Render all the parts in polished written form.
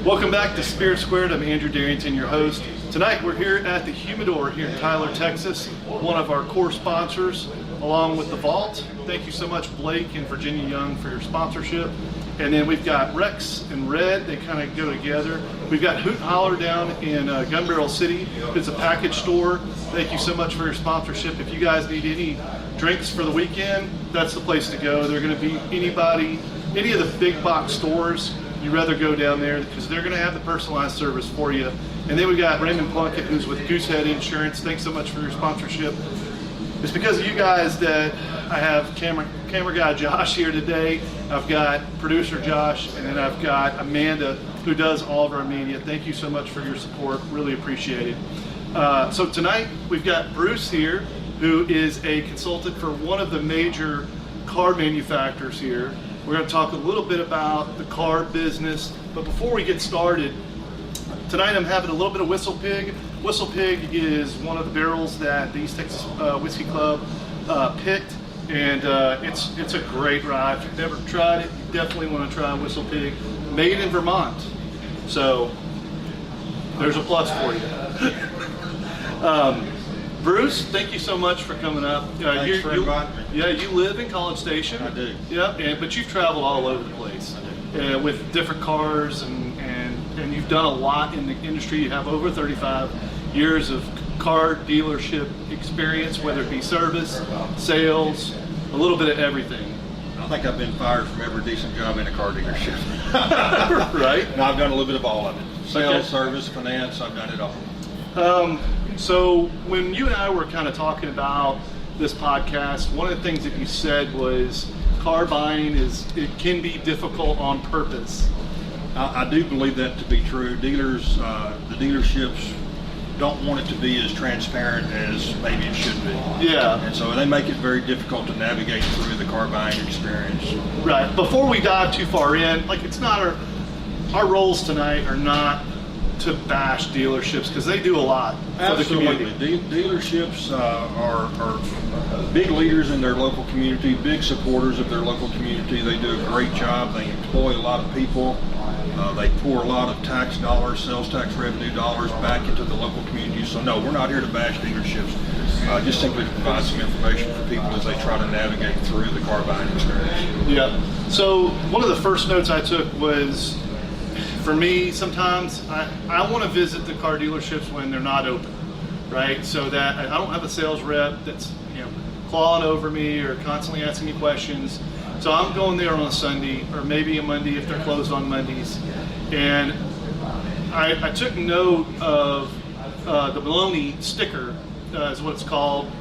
Welcome back to Spirit Squared. I'm Andrew Darrington, your host. Tonight we're here at the Humidor here in Tyler, Texas, one of our core sponsors, along with the Vault. Thank you so much, Blake and Virginia Young, for your sponsorship. And then we've got Rex and Red, they kind of go together. We've got Hoot and Holler down in Gun Barrel City. It's a package store. Thank you so much for your sponsorship. If you guys need any drinks for the weekend, that's the place to go. They're going to be any of the big box stores. You'd rather go down there because they're going to have the personalized service for you. And then we got Raymond Plunkett, who's with Goosehead Insurance. Thanks so much for your sponsorship. It's because of you guys that I have camera guy Josh here today. I've got producer Josh, and then I've got Amanda, who does all of our media. Thank you so much for your support. Really appreciate it. So tonight we've got Bruce here, who is a consultant for one of the major car manufacturers here. We're going to talk a little bit about the car business, but before we get started, tonight I'm having a little bit of Whistle Pig. Whistle Pig is one of the barrels that the East Texas Whiskey Club picked, and it's a great rye. If you've never tried it, you definitely want to try Whistle Pig. Made in Vermont, so there's a plus for you. Bruce, thank you so much for coming up. Thanks for inviting me. Yeah, you live in College Station. I do. Yeah, but you've traveled all over the place with different cars, and you've done a lot in the industry. You have over 35 years of car dealership experience, whether it be service, sales, a little bit of everything. I think I've been fired from every decent job in a car dealership. Right? And I've done a little bit of all of it. Sales, Okay. service, finance, I've done it all. So when you and I were kind of talking about this podcast, one of the things that you said was car buying it can be difficult on purpose. I do believe that to be true. Dealers, the dealerships don't want it to be as transparent as maybe it should be. Yeah. And so they make it very difficult to navigate through the car buying experience. Right. Before we dive too far in, like it's not our roles tonight are not to bash dealerships because they do a lot for the community. Dealerships are big leaders in their local community, big supporters of their local community. They do a great job. They employ a lot of people. They pour a lot of tax dollars, sales tax revenue dollars back into the local community. So no, we're not here to bash dealerships. Just simply to provide some information for people as they try to navigate through the car buying experience. Yeah. So one of the first notes I took was, for me, sometimes I want to visit the car dealerships when they're not open, right? So that I don't have a sales rep that's clawing over me or constantly asking me questions. So I'm going there on a Sunday or maybe a Monday if they're closed on Mondays. And I took note of the Maloney sticker, is what it's called.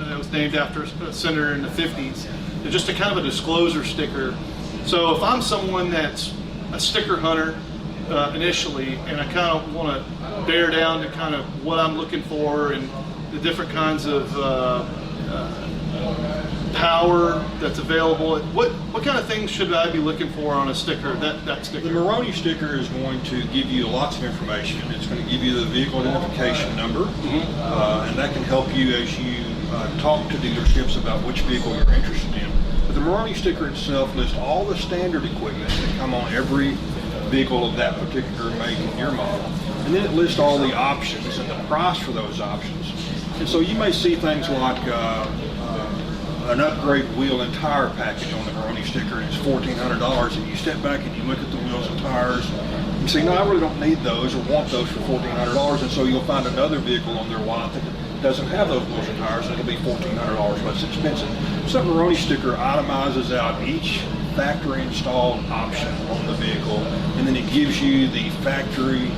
It was named after a senator in the 50s. It's just a kind of a disclosure sticker. So if I'm someone that's a sticker hunter, initially, and I kind of want to bear down to kind of what I'm looking for and the different kinds of power that's available. What kind of things should I be looking for on a sticker? That sticker. The Moroni sticker is going to give you lots of information. It's going to give you the vehicle identification number, and that can help you as you talk to dealerships about which vehicle you're interested in. But the Moroni sticker itself lists all the standard equipment that come on every vehicle of that particular make and year model, and then it lists all the options and the price for those options. And so you may see things like an upgrade wheel and tire package on the Moroni sticker, and it's $1,400, and you step back and you look at the wheels and tires, and you say, no, I really don't need those or want those for $1,400, and so you'll find another vehicle on their lot that doesn't have those wheels and tires, and it'll be $1,400 less expensive. So the Moroni sticker itemizes out each factory installed option on the vehicle, and then it gives you the factory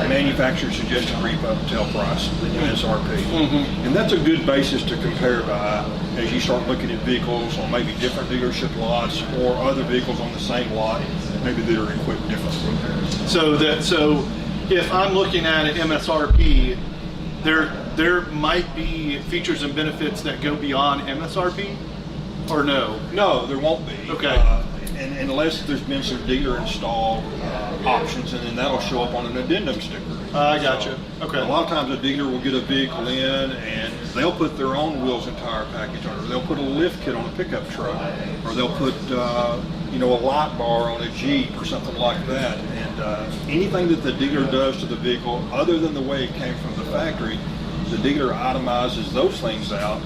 manufacturer suggested retail price, the MSRP. And that's a good basis to compare by as you start looking at vehicles on maybe different dealership lots or other vehicles on the same lot, maybe that are equipped differently. So if I'm looking at an MSRP, there might be features and benefits that go beyond MSRP, or no? No, there won't be. Okay. And unless there's been some dealer installed options, and then that'll show up on an addendum sticker. I gotcha. Okay. A lot of times a dealer will get a vehicle in and they'll put their own wheels and tire package on it, or they'll put a lift kit on a pickup truck, or they'll put a light bar on a Jeep or something like that. And anything that the dealer does to the vehicle, other than the way it came from the factory, the dealer itemizes those things out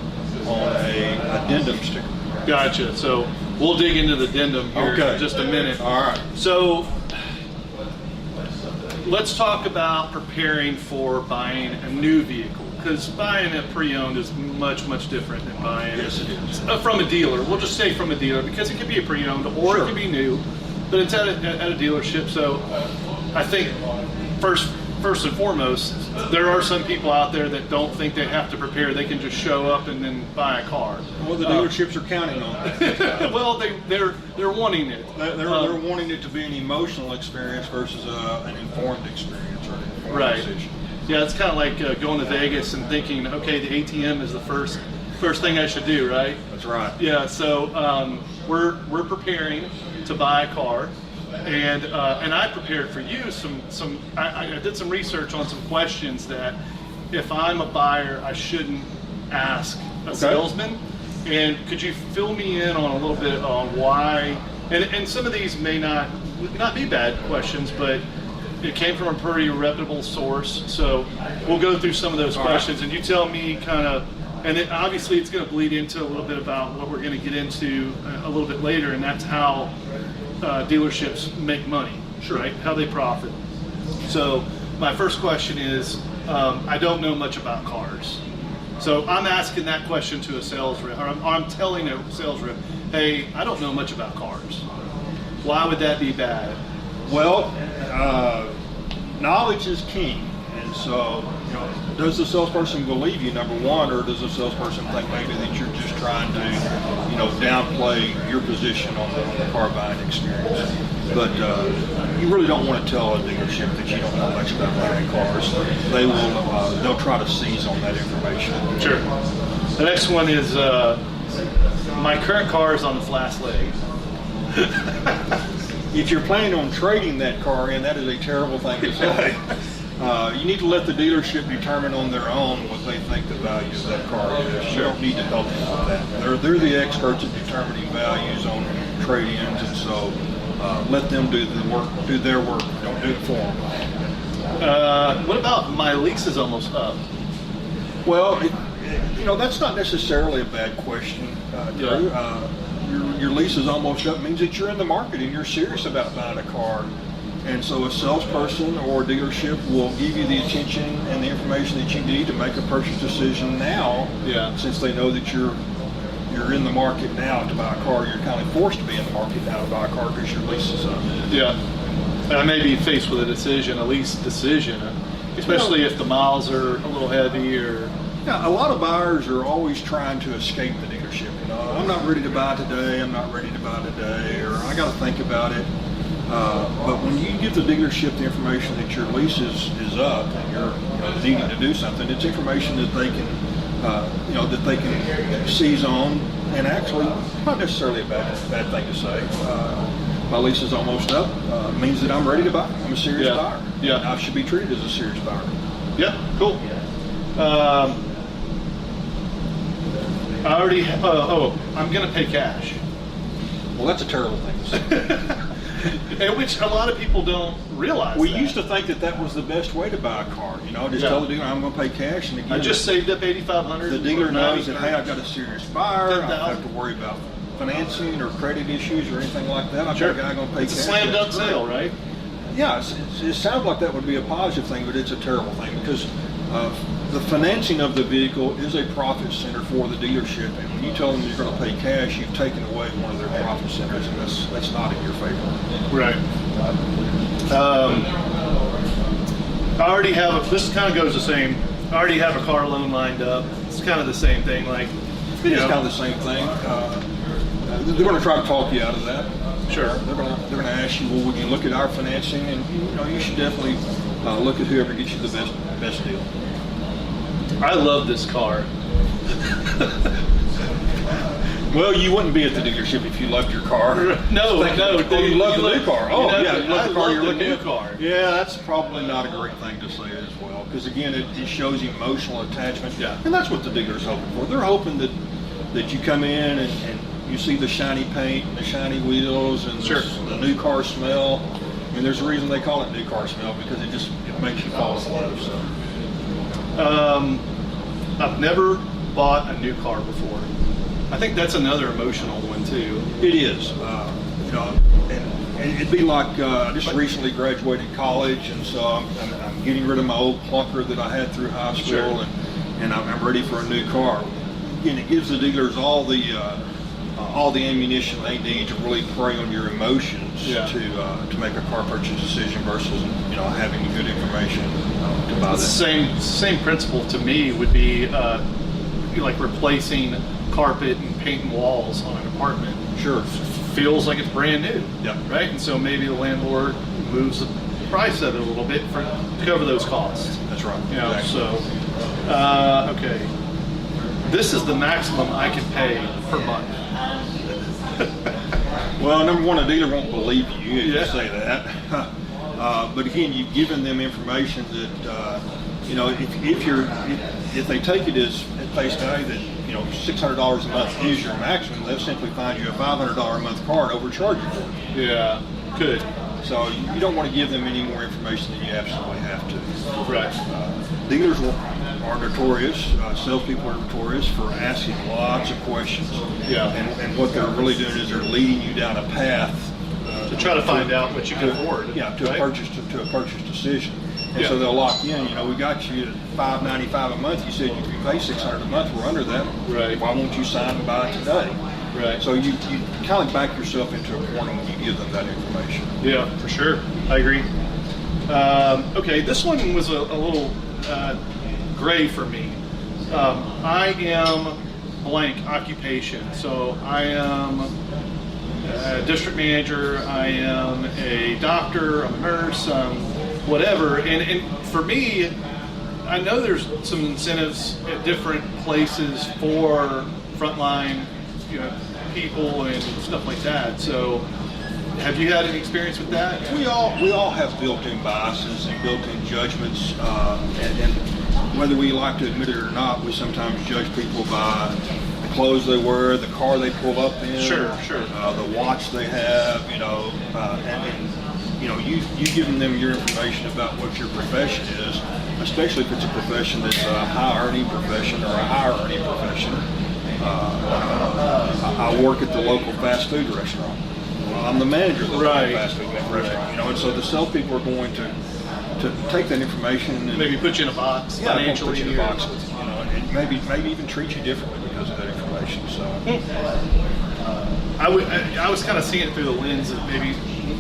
on a addendum sticker. Gotcha. So we'll dig into the addendum here in just a minute. All right. So let's talk about preparing for buying a new vehicle, because buying a pre-owned is much, much different than buying Yes, it is. from a dealer. We'll just say from a dealer, because it could be a pre-owned or Sure. it could be new, but it's at a dealership. So I think first and foremost, there are some people out there that don't think they have to prepare. They can just show up and then buy a car. Well, the dealerships are counting on it. Well, they're wanting it. They're wanting it to be an emotional experience versus an informed experience or an informed Right. decision. Yeah, it's kind of like going to Vegas and thinking, okay, the ATM is the first thing I should do, right? That's right. Yeah. So we're preparing to buy a car, and I prepared for you I did some research on some questions that if I'm a buyer I shouldn't ask a salesman. And could you fill me in on a little bit on why? And some of these may not be bad questions, but it came from a pretty reputable source. So we'll go through some of those questions, and you tell me kind of. And then obviously it's going to bleed into a little bit about what we're going to get into a little bit later, and that's how dealerships make money, right? How they profit. So my first question is, I don't know much about cars. So I'm asking that question to a sales rep, or I'm telling a sales rep, hey, I don't know much about cars. Why would that be bad? Well, knowledge is king. And so, does the salesperson believe you, number one, or does the salesperson think maybe that you're just trying to, downplay your position on the car buying experience? But you really don't want to tell a dealership that you don't know much about buying cars. They'll try to seize on that information. Sure. The next one is, my current car is on its last leg. If you're planning on trading that car in, that is a terrible thing to say. You need to let the dealership determine on their own what they think the value of that car is. You don't need to help them with that. They're the experts at determining values on trade-ins, and so let them do their work. Don't do it for them. What about my lease is almost up? Well, that's not necessarily a bad question, Drew. Your lease is almost up means that you're in the market and you're serious about buying a car. And so a salesperson or a dealership will give you the attention and the information that you need to make a purchase decision now. Yeah. Since they know that you're in the market now to buy a car, you're kind of forced to be in the market now to buy a car because your lease is up. Yeah. And I may be faced with a lease decision, especially if the miles are a little heavy or. Yeah, a lot of buyers are always trying to escape the dealership. I'm not ready to buy today. I'm not ready to buy today, or I got to think about it. But when you give the dealership the information that your lease is up and you're needing to do something, it's information that they can, that they can seize on, and actually not necessarily a bad thing to say. My lease is almost up means that I'm ready to buy. I'm a serious buyer. Yeah, I should be treated as a serious buyer. Yeah, cool. I already. I'm going to pay cash. Well, that's a terrible thing to say. And which a lot of people don't realize. We used to think that was the best way to buy a car. Just tell the dealer I'm going to pay cash, and again, I just saved up $8,500. The dealer knows that hey, I've got a serious buyer. I don't have to worry about financing or credit issues or anything like that. I've got a guy going to pay cash. It's a slam dunk sale, right? Yeah, it sounds like that would be a positive thing, but it's a terrible thing because the financing of the vehicle is a profit center for the dealership, and when you tell them you're going to pay cash, you've taken away one of their profit centers, and that's not in your favor. Right. I already have this kind of goes the same. I already have a car loan lined up. It's kind of the same thing. Like it's kind of the same thing. They're going to try to talk you out of that. Sure. They're going to ask you, well, would you look at our financing? And you should definitely look at whoever gets you the best deal. I love this car. Well, you wouldn't be at the dealership if you loved your car. No. You love the new car. Oh, yeah, you love the car you're looking at. Car. Yeah, that's probably not a great thing to say as well, because again, it shows emotional attachment. Yeah. And that's what the dealer's hoping for. They're hoping that you come in and you see the shiny paint and the shiny wheels and the new car smell, I mean, there's a reason they call it new car smell, because it makes you fall in love. So. I've never bought a new car before. I think that's another emotional one too. It is, you know, and it'd be like I just recently graduated college, and so I'm getting rid of my old clunker that I had through high school, Sure. and I'm ready for a new car. And it gives the dealers all the ammunition they need to really prey on your emotions to make a car purchase decision versus, you know, having good information to buy that. Same principle to me would be like replacing carpet and painting walls on an apartment. Sure. Feels like it's brand new. Yeah. Right? And so maybe the landlord moves the price of it a little bit to cover those costs. That's right. You know, Exactly. so okay. This is the maximum I can pay per month. Well, number one, a dealer won't believe you if Yeah. you say that. But again, you've given them information that you know, if they take it as at face value that, you know, $600 a month is your maximum, they'll simply find you a $500 a month car and overcharge you for it. Yeah. Good. So you don't want to give them any more information than you absolutely have to. Right. Dealers are notorious, salespeople are notorious for asking lots of questions. Yeah. And what they're really doing is they're leading you down a path To try to find out what you can afford. Yeah, to right? a purchase decision. And Yeah. so they'll lock you in. You know, we got you at $595 a month. You said you could pay $600 a month. We're under that. Right. Why won't you sign and buy it today? Right. So you kind of back yourself into a corner when you give them that information. Yeah, for sure. I agree. Okay, this one was a little gray for me. I am blank occupation. So I am a district manager, I am a doctor, I'm a nurse, whatever. And for me, I know there's some incentives at different places for frontline, you know, people and stuff like that. So have you had any experience with that? We all have built-in biases and built-in judgments, and whether we like to admit it or not, we sometimes judge people by the clothes they wear, the car they pull up in, Sure. the watch they have, you know, and you know, you giving them your information about what your profession is, especially if it's a profession that's a high-earning profession or a higher-earning profession. I work at the local fast food restaurant. Well, I'm the manager of the local Right. fast food restaurant, you know, and so the salespeople are going to take that information and Maybe put you in a box yeah, they're gonna financially. put you in a box with, you know, and maybe even treat you differently because of that information. So I was kind of seeing it through the lens of maybe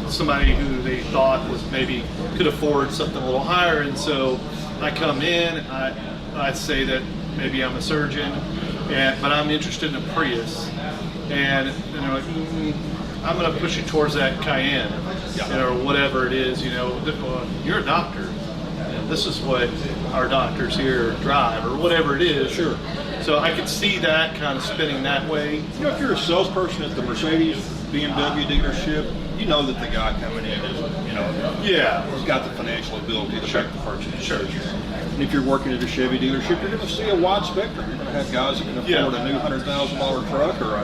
somebody who they thought was maybe could afford something a little higher, and so I come in, I say that maybe I'm a surgeon, but I'm interested in a Prius, and they're like, I'm going to push you towards that Cayenne, Yeah. you know, or whatever it is. You know, you're a doctor. You know, this is what our doctors here drive, or whatever it is. Sure. So I could see that kind of spinning that way. you know, if you're a salesperson at the Mercedes BMW dealership, you know that the guy coming in is, you know, Yeah. has got the financial ability to Sure. make the purchase. Sure. And if you're working at a Chevy dealership, you're going to see a wide spectrum. You're going to have guys that can afford Yeah. a new $100,000 truck or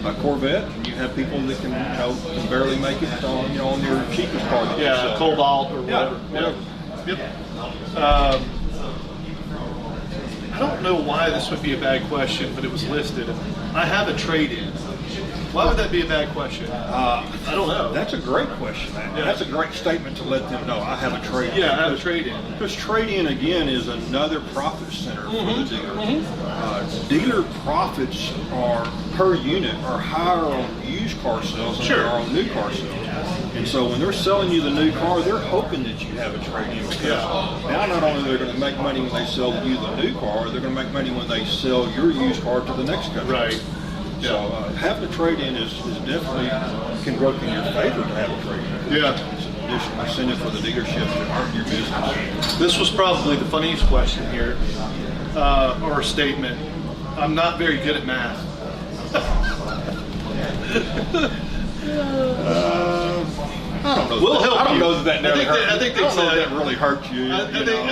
a Corvette, and you have people that can, you know, can barely make it on, you know, on their cheapest car. That they Yeah, sell. Cobalt or Yeah, whatever. whatever. Yep. I don't know why this would be a bad question, but it was listed. I have a trade-in. Why would that be a bad question? I don't know. That's a great question. That's a great statement to let them know. I have a trade-in. Yeah, I have a trade-in. Because trade-in, again, is another profit center for the dealer. Dealer profits are per unit are higher on used car sales than Sure. they are on new car sales. And so when they're selling you the new car, they're hoping that you have a trade-in, because now not only they're going to make money when they sell you the new car, they're going to make money when they sell your used car to the next customer. Right. So having a trade-in is definitely can work in your favor to have a trade-in. Yeah. It's an additional incentive for the dealership to earn your business. This was probably the funniest question here, or statement. I'm not very good at math. I don't know. We'll help I don't you. know that I think hurt. they- I think I don't they know said- that really hurt you. I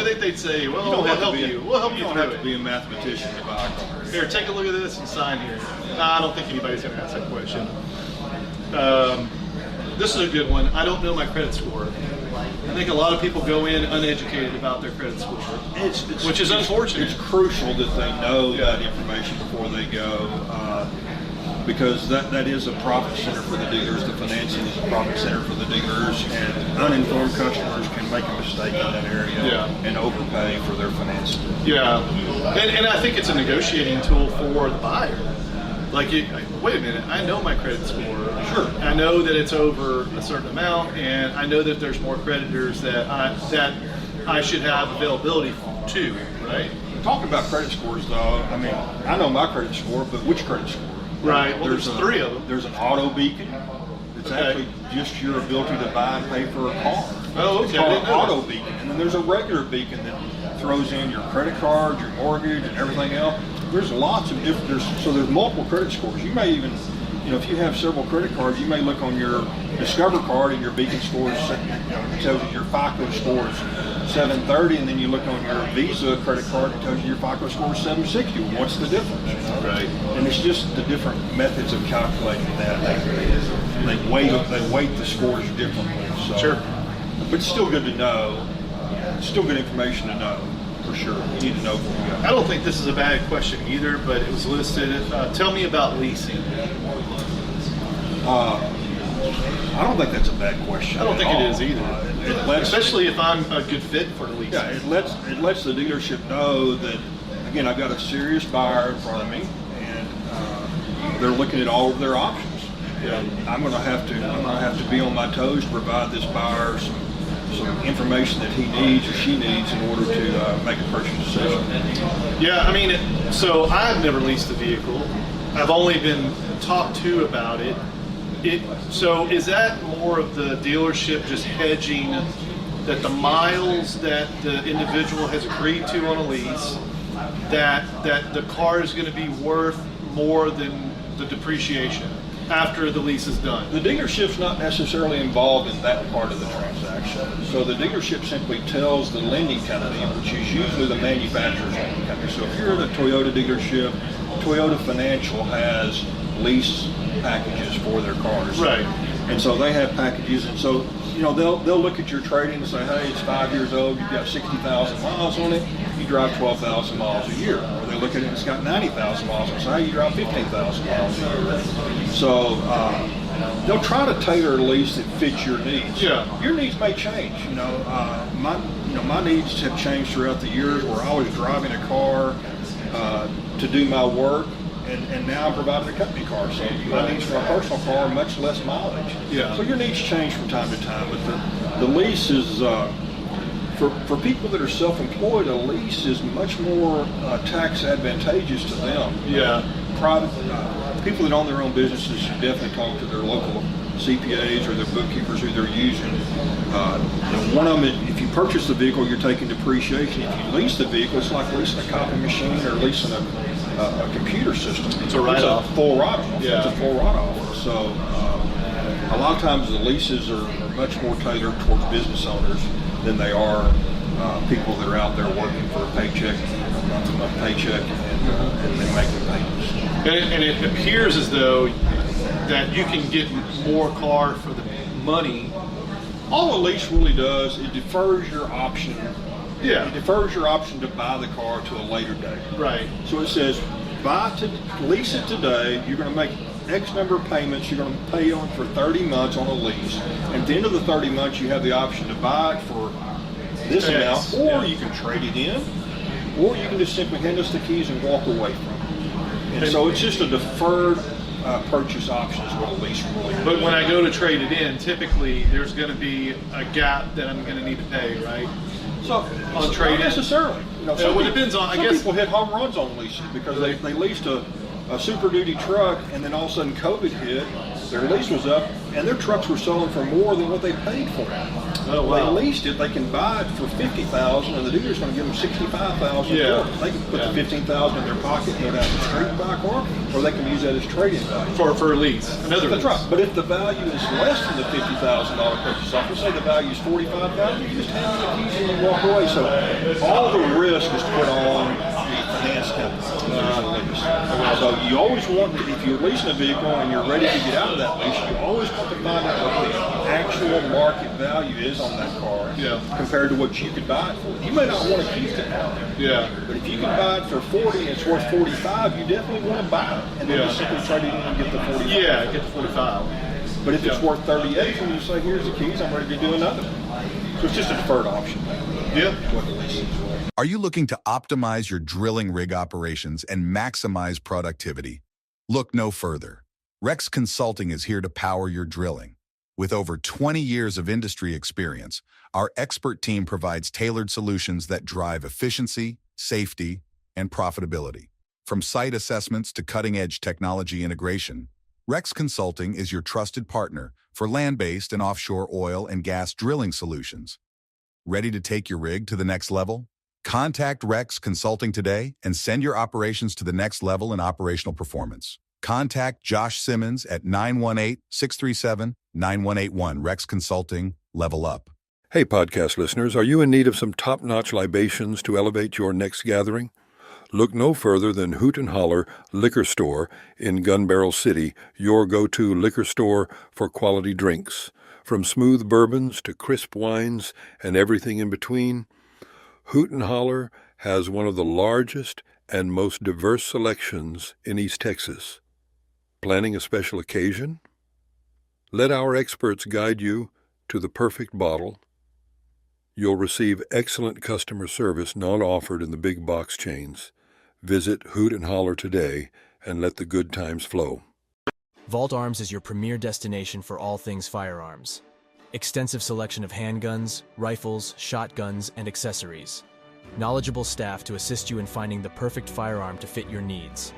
think they'd say, well, we'll help you. We'll help you don't through have to it. be a mathematician to buy a car. Here, take a look at this and sign here. I don't think anybody's going to ask that question. this is a good one. I don't know my credit score. I think a lot of people go in uneducated about their credit score, which is unfortunate. It's crucial that they know that information before they go, because that is a profit center for the dealers. The financing is a profit center for the dealers, and uninformed customers can make a mistake in that area and overpay for their financing. Yeah, and I think it's a negotiating tool for the buyer. Like, wait a minute, I know my credit score. Sure. I know that it's over a certain amount, and I know that there's more creditors that I should have availability to, right? Talking about credit scores, though, I mean, I know my credit score, but which credit score? Right, well, there's three of them. There's an auto beacon. It's actually just your ability to buy and pay for a car. Oh, okay. It's called an auto beacon. And then there's a regular beacon that throws in your credit card, your mortgage, and everything else. There's lots of different, there's multiple credit scores. You may even, if you have several credit cards, you may look on your Discover card and your beacon score tells you your FICO score is 730, and then you look on your Visa credit card and tells you your FICO score is 760. What's the difference? Right. And it's just the different methods of calculating that. They weight the scores differently. So, sure. But it's still good to know. It's still good information to know, for sure. You need to know. I don't think this is a bad question either, but it was listed. Tell me about leasing. I don't think that's a bad question. I don't think it is either. Especially if I'm a good fit for the lease. Yeah, it lets the dealership know that, again, I've got a serious buyer in front of me, and they're looking at all of their options. Yeah. And I'm going to have to be on my toes to provide this buyer some information that he needs or she needs in order to make a purchase decision. Yeah, I mean, so I've never leased a vehicle. I've only been talked to about it. So is that more of the dealership just hedging that the miles that the individual has agreed to on a lease, that the car is going to be worth more than the depreciation after the lease is done? The dealership's not necessarily involved in that part of the transaction. So the dealership simply tells the lending company, which is usually the manufacturer's lending company. So if you're at a Toyota dealership, Toyota Financial has lease packages for their cars. Right. And so they have packages, and so they'll look at your trade-in and say, hey, it's 5 years old, you've got 60,000 miles on it, you drive 12,000 miles a year. Or they look at it and it's got 90,000 miles on it, so hey, you drive 15,000 miles a year. So they'll try to tailor a lease that fits your needs. Yeah. Your needs may change. My needs have changed throughout the years where I was driving a car to do my work. And now I'm providing a company car, so my needs for a personal car are much less mileage. Yeah. So your needs change from time to time, but the lease is, for people that are self-employed, a lease is much more tax advantageous to them. Yeah. Private people that own their own businesses should definitely talk to their local CPAs or their bookkeepers who they're using. One of them, if you purchase the vehicle, you're taking depreciation. If you lease the vehicle, it's like leasing a copy machine or leasing a computer system. It's a write-off. It's a full write-off. Yeah. It's a full write-off. So a lot of times the leases are much more tailored towards business owners than they are people that are out there working for a paycheck, month-to-month paycheck, and they're making payments. And it appears as though that you can get more car for the money. All a lease really does, it defers your option. Yeah. It defers your option to buy the car to a later date. Right. So it says, lease it today. You're going to make X number of payments. You're going to pay on for 30 months on a lease. And at the end of the 30 months, you have the option to buy it for this amount, or you can trade it in, or you can just simply hand us the keys and walk away from it. And so it's just a deferred purchase option is what a lease really is. But when I go to trade it in, typically there's going to be a gap that I'm going to need to pay, right? So on trade-in? Not necessarily. It depends on. Some people hit home runs on leases because they leased a Super Duty truck, and then all of a sudden COVID hit. Their lease was up, and their trucks were selling for more than what they paid for it. Oh, wow. They leased it; they can buy it for $50,000, and the dealer's going to give them $65,000. Yeah. They can put the $15,000 in their pocket, go down the street and buy a car, or they can use that as trade-in value. For a lease, another That's lease. right. But if the value is less than the $50,000 purchase offer, say the value is $45,000, you just hand them the keys and walk away. So all the risk is put on the finance So you always want to, if you're leasing a vehicle and you're ready to get out of that lease, you always want to find out what the actual market value is on that car compared to what you could buy it for. You may not want to keep it now. Yeah. But if you can buy it for 40 and it's worth 45, you definitely want to buy it. And then just simply trade it in and get the 45. Yeah, get the 45. But if it's worth 38, then you say, here's the keys, I'm ready to do another one. So it's just a deferred option. Yeah. What the lease is. Are you looking to optimize your drilling rig operations and maximize productivity? Look no further. Rex Consulting is here to power your drilling. With over 20 years of industry experience, our expert team provides tailored solutions that drive efficiency, safety, and profitability. From site assessments to cutting-edge technology integration, Rex Consulting is your trusted partner for land-based and offshore oil and gas drilling solutions. Ready to take your rig to the next level? Contact Rex Consulting today and send your operations to the next level in operational performance. Contact Josh Simmons at 918-637-9181. Rex Consulting, level up. Hey, podcast listeners, are you in need of some top-notch libations to elevate your next gathering? Look no further than Hoot and Holler Liquor Store in Gun Barrel City, your go-to liquor store for quality drinks. From smooth bourbons to crisp wines and everything in between, Hoot and Holler has one of the largest and most diverse selections in East Texas. Planning a special occasion? Let our experts guide you to the perfect bottle. You'll receive excellent customer service not offered in the big box chains. Visit Hoot and Holler today and let the good times flow. Vault Arms is your premier destination for all things firearms. Extensive selection of handguns, rifles, shotguns, and accessories. Knowledgeable staff to assist you in finding the perfect firearm to fit your needs.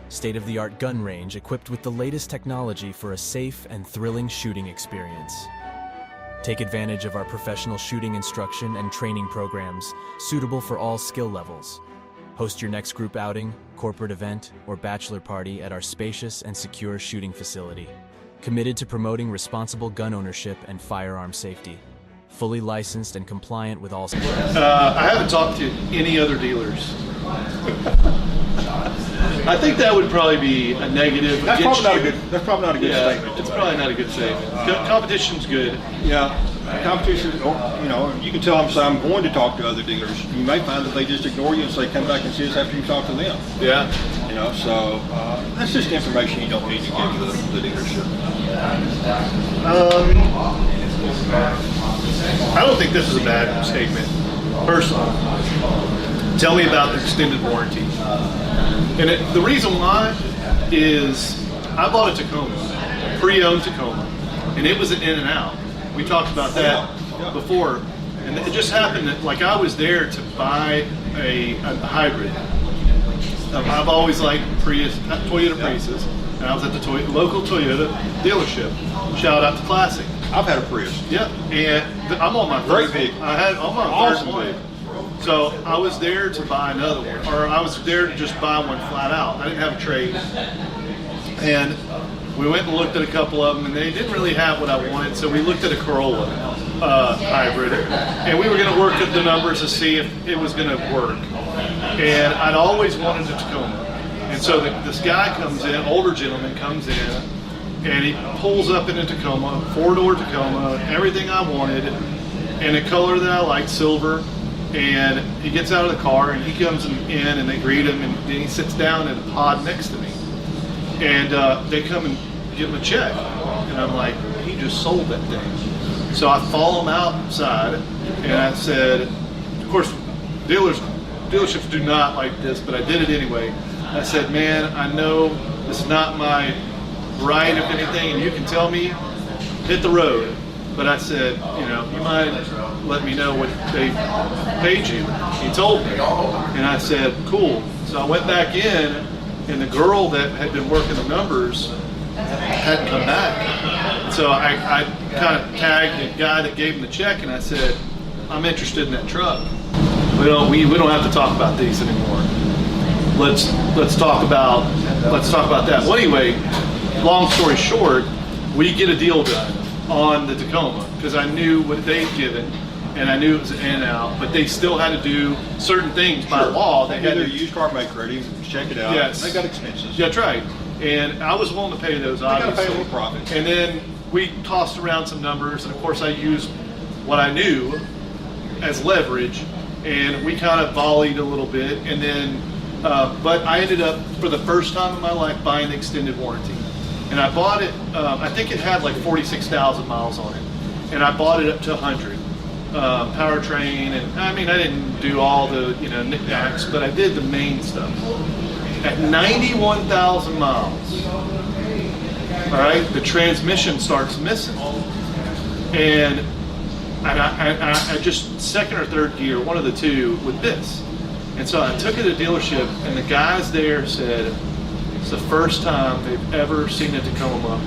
State-of-the-art gun range equipped with the latest technology for a safe and thrilling shooting experience. Take advantage of our professional shooting instruction and training programs suitable for all skill levels. Host your next group outing, corporate event, or bachelor party at our spacious and secure shooting facility. Committed to promoting responsible gun ownership and firearm safety. Fully licensed and compliant with all... I haven't talked to any other dealers. I think that would probably be a negative. That's probably not a good statement. It's probably not a good statement. Competition's good. Yeah, competition, you can tell them, so I'm going to talk to other dealers. You may find that they just ignore you and say, come back and see us after you talk to them. Yeah. So that's just information you don't need to give the dealership. I don't think this is a bad statement, personally. Tell me about the extended warranty. And the reason why is I bought a Tacoma, a pre-owned Tacoma, and it was an in and out. We talked about that before. And it just happened that, like, I was there to buy a hybrid. I've always liked Toyota Priuses, and I was at the local Toyota dealership. Shout out to Classic. I've had a Prius. Yeah, and I'm on my Great third. vehicle. I'm on my Awesome third one. vehicle. So I was there to buy another one, or I was there to just buy one flat out. I didn't have a trade, and we went and looked at a couple of them, and they didn't really have what I wanted. So we looked at a Corolla hybrid, and we were going to work at the numbers to see if it was going to work. And I'd always wanted a Tacoma, and so this guy comes in, older gentleman comes in, and he pulls up in a Tacoma, 4-door Tacoma, everything I wanted, in a color that I liked, silver. And he gets out of the car and he comes in and they greet him, and then he sits down in a pod next to me. And they come and give him a check. And I'm like, he just sold that thing. So I follow him outside and I said, of course, dealerships do not like this, but I did it anyway. I said, man, I know this is not my right, if anything, and you can tell me, hit the road. But I said, you mind let me know what they paid you? He told me. And I said, cool. So I went back in, and the girl that had been working the numbers hadn't come back. So I kind of tagged the guy that gave him the check, and I said, I'm interested in that truck. We don't have to talk about these anymore. Let's talk about that. Well, anyway, long story short, we get a deal done on the Tacoma because I knew what they'd given, and I knew it was in and out, but they still had to do certain things by law. They They had had their to used car make ready, check it out. Yes. They got expenses. Yeah, that's right. And I was willing to pay those, They got to obviously. pay a little profit. And then we tossed around some numbers, and of course I used what I knew as leverage, and we kind of volleyed a little bit, and then, but I ended up, for the first time in my life, buying the extended warranty. And I bought it, I think it had like 46,000 miles on it, and I bought it up to 100. Powertrain, and I mean, I didn't do all the, knickknacks, but I did the main stuff. At 91,000 miles, all right, the transmission starts missing. And I just, second or third gear, one of the two with this. And so I took it to the dealership, and the guys there said it's the first time they've ever seen a Tacoma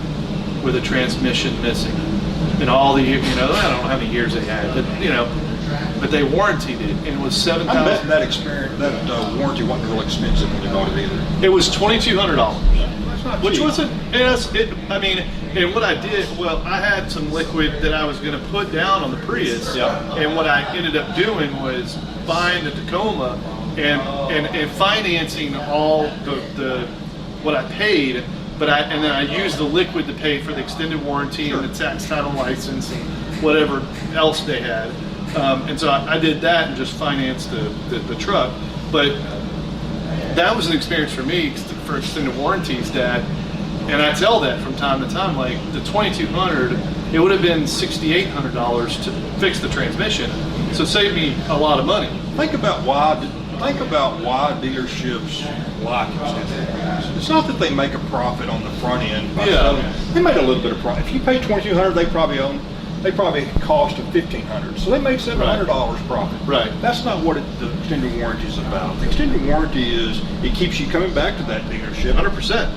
with a transmission missing. In all the years, I don't know how many years they had, but they warranted it, and it was I'm betting $7,000. that experience, that warranty wasn't real expensive when you bought it either. It was $2,200. That's not Which cheap. wasn't, and what I did, I had some liquid that I was going to put down on the Prius, Yeah. and what I ended up doing was buying the Tacoma and financing all the what I paid, and then I used the liquid to pay for the extended warranty and the tax title license and whatever else they had, and so I did that and just financed the truck, but that was an experience for me for extended warranties and I tell that from time to time, like the $2,200, it would have been $6,800 to fix the transmission, so it saved me a lot of money. Think about why dealerships like extended warranties. It's not that they make a profit on the front end. They made a little bit of profit. If you pay $2,200, they probably cost them $1,500. So they made $700 profit. Right. That's not what the extended warranty is about. The extended warranty is it keeps you coming back to that dealership. 100%.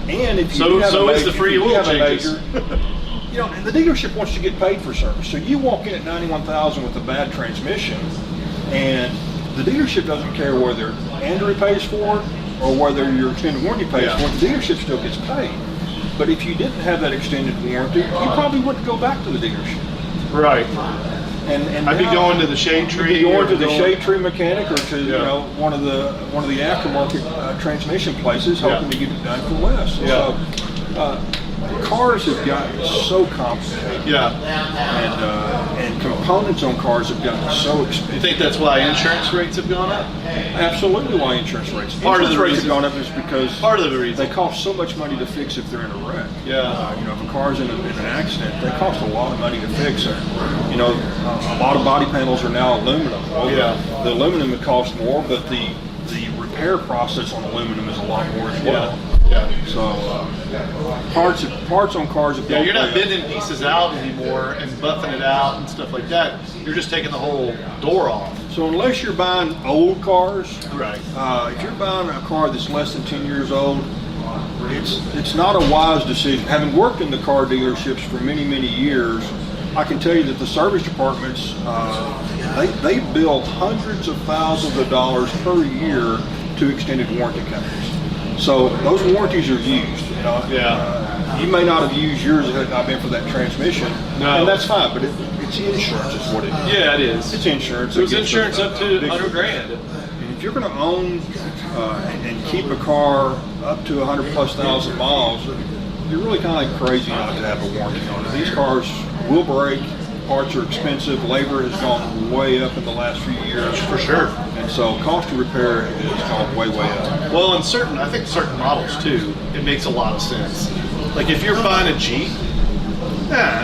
And if you So- have so a is major, the free if you oil have a changes. major, and the dealership wants to get paid for service. So you walk in at 91,000 with a bad transmission, and the dealership doesn't care whether Andrew pays for it or whether your extended warranty pays for it. The dealership still gets paid. But if you didn't have that extended warranty, you probably wouldn't go back to the dealership. Right. And I'd be now- going to the Shade Tree. You'd be going or to the going- Shade Tree mechanic or to Yeah. one of the aftermarket transmission places, hoping to get it done for less. Yeah. So, cars have gotten so complicated. Yeah. And components on cars have gotten so You expensive. think that's why insurance rates have gone up? Absolutely, why insurance rates? Part of Insurance the rates reason- have gone up is because Part of the reason. they cost so much money to fix if they're in a wreck. Yeah. If a car's in an accident, they cost a lot of money to fix it. A lot of body panels are now aluminum. Well, Yeah. The aluminum would cost more, but the repair process on aluminum is a lot more as well. Yeah. So parts on cars have Yeah, gone you're not way up. bending pieces out anymore and buffing it out and stuff like that. You're just taking the whole door off. So unless you're buying old cars, Right. if you're buying a car that's less than 10 years old, it's not a wise decision. Having worked in the car dealerships for many, many years, I can tell you that the service departments, they bill hundreds of thousands of dollars per year to extended warranty companies. So those warranties are used. You may not have used yours had it not been for that transmission, No. and that's fine. But it's insurance is what it is. Yeah, it is. It's insurance. It was It gets insurance a up to big- $100 grand. And if you're going to own and keep a car up to 100,000+ miles, you're really kind of crazy not to have a warranty on it. These cars will break. Parts are expensive. Labor has gone way up in the last few years. For sure. And so cost of repair has gone way, way up. Well, I think certain models too, it makes a lot of sense. Like if you're buying a Jeep,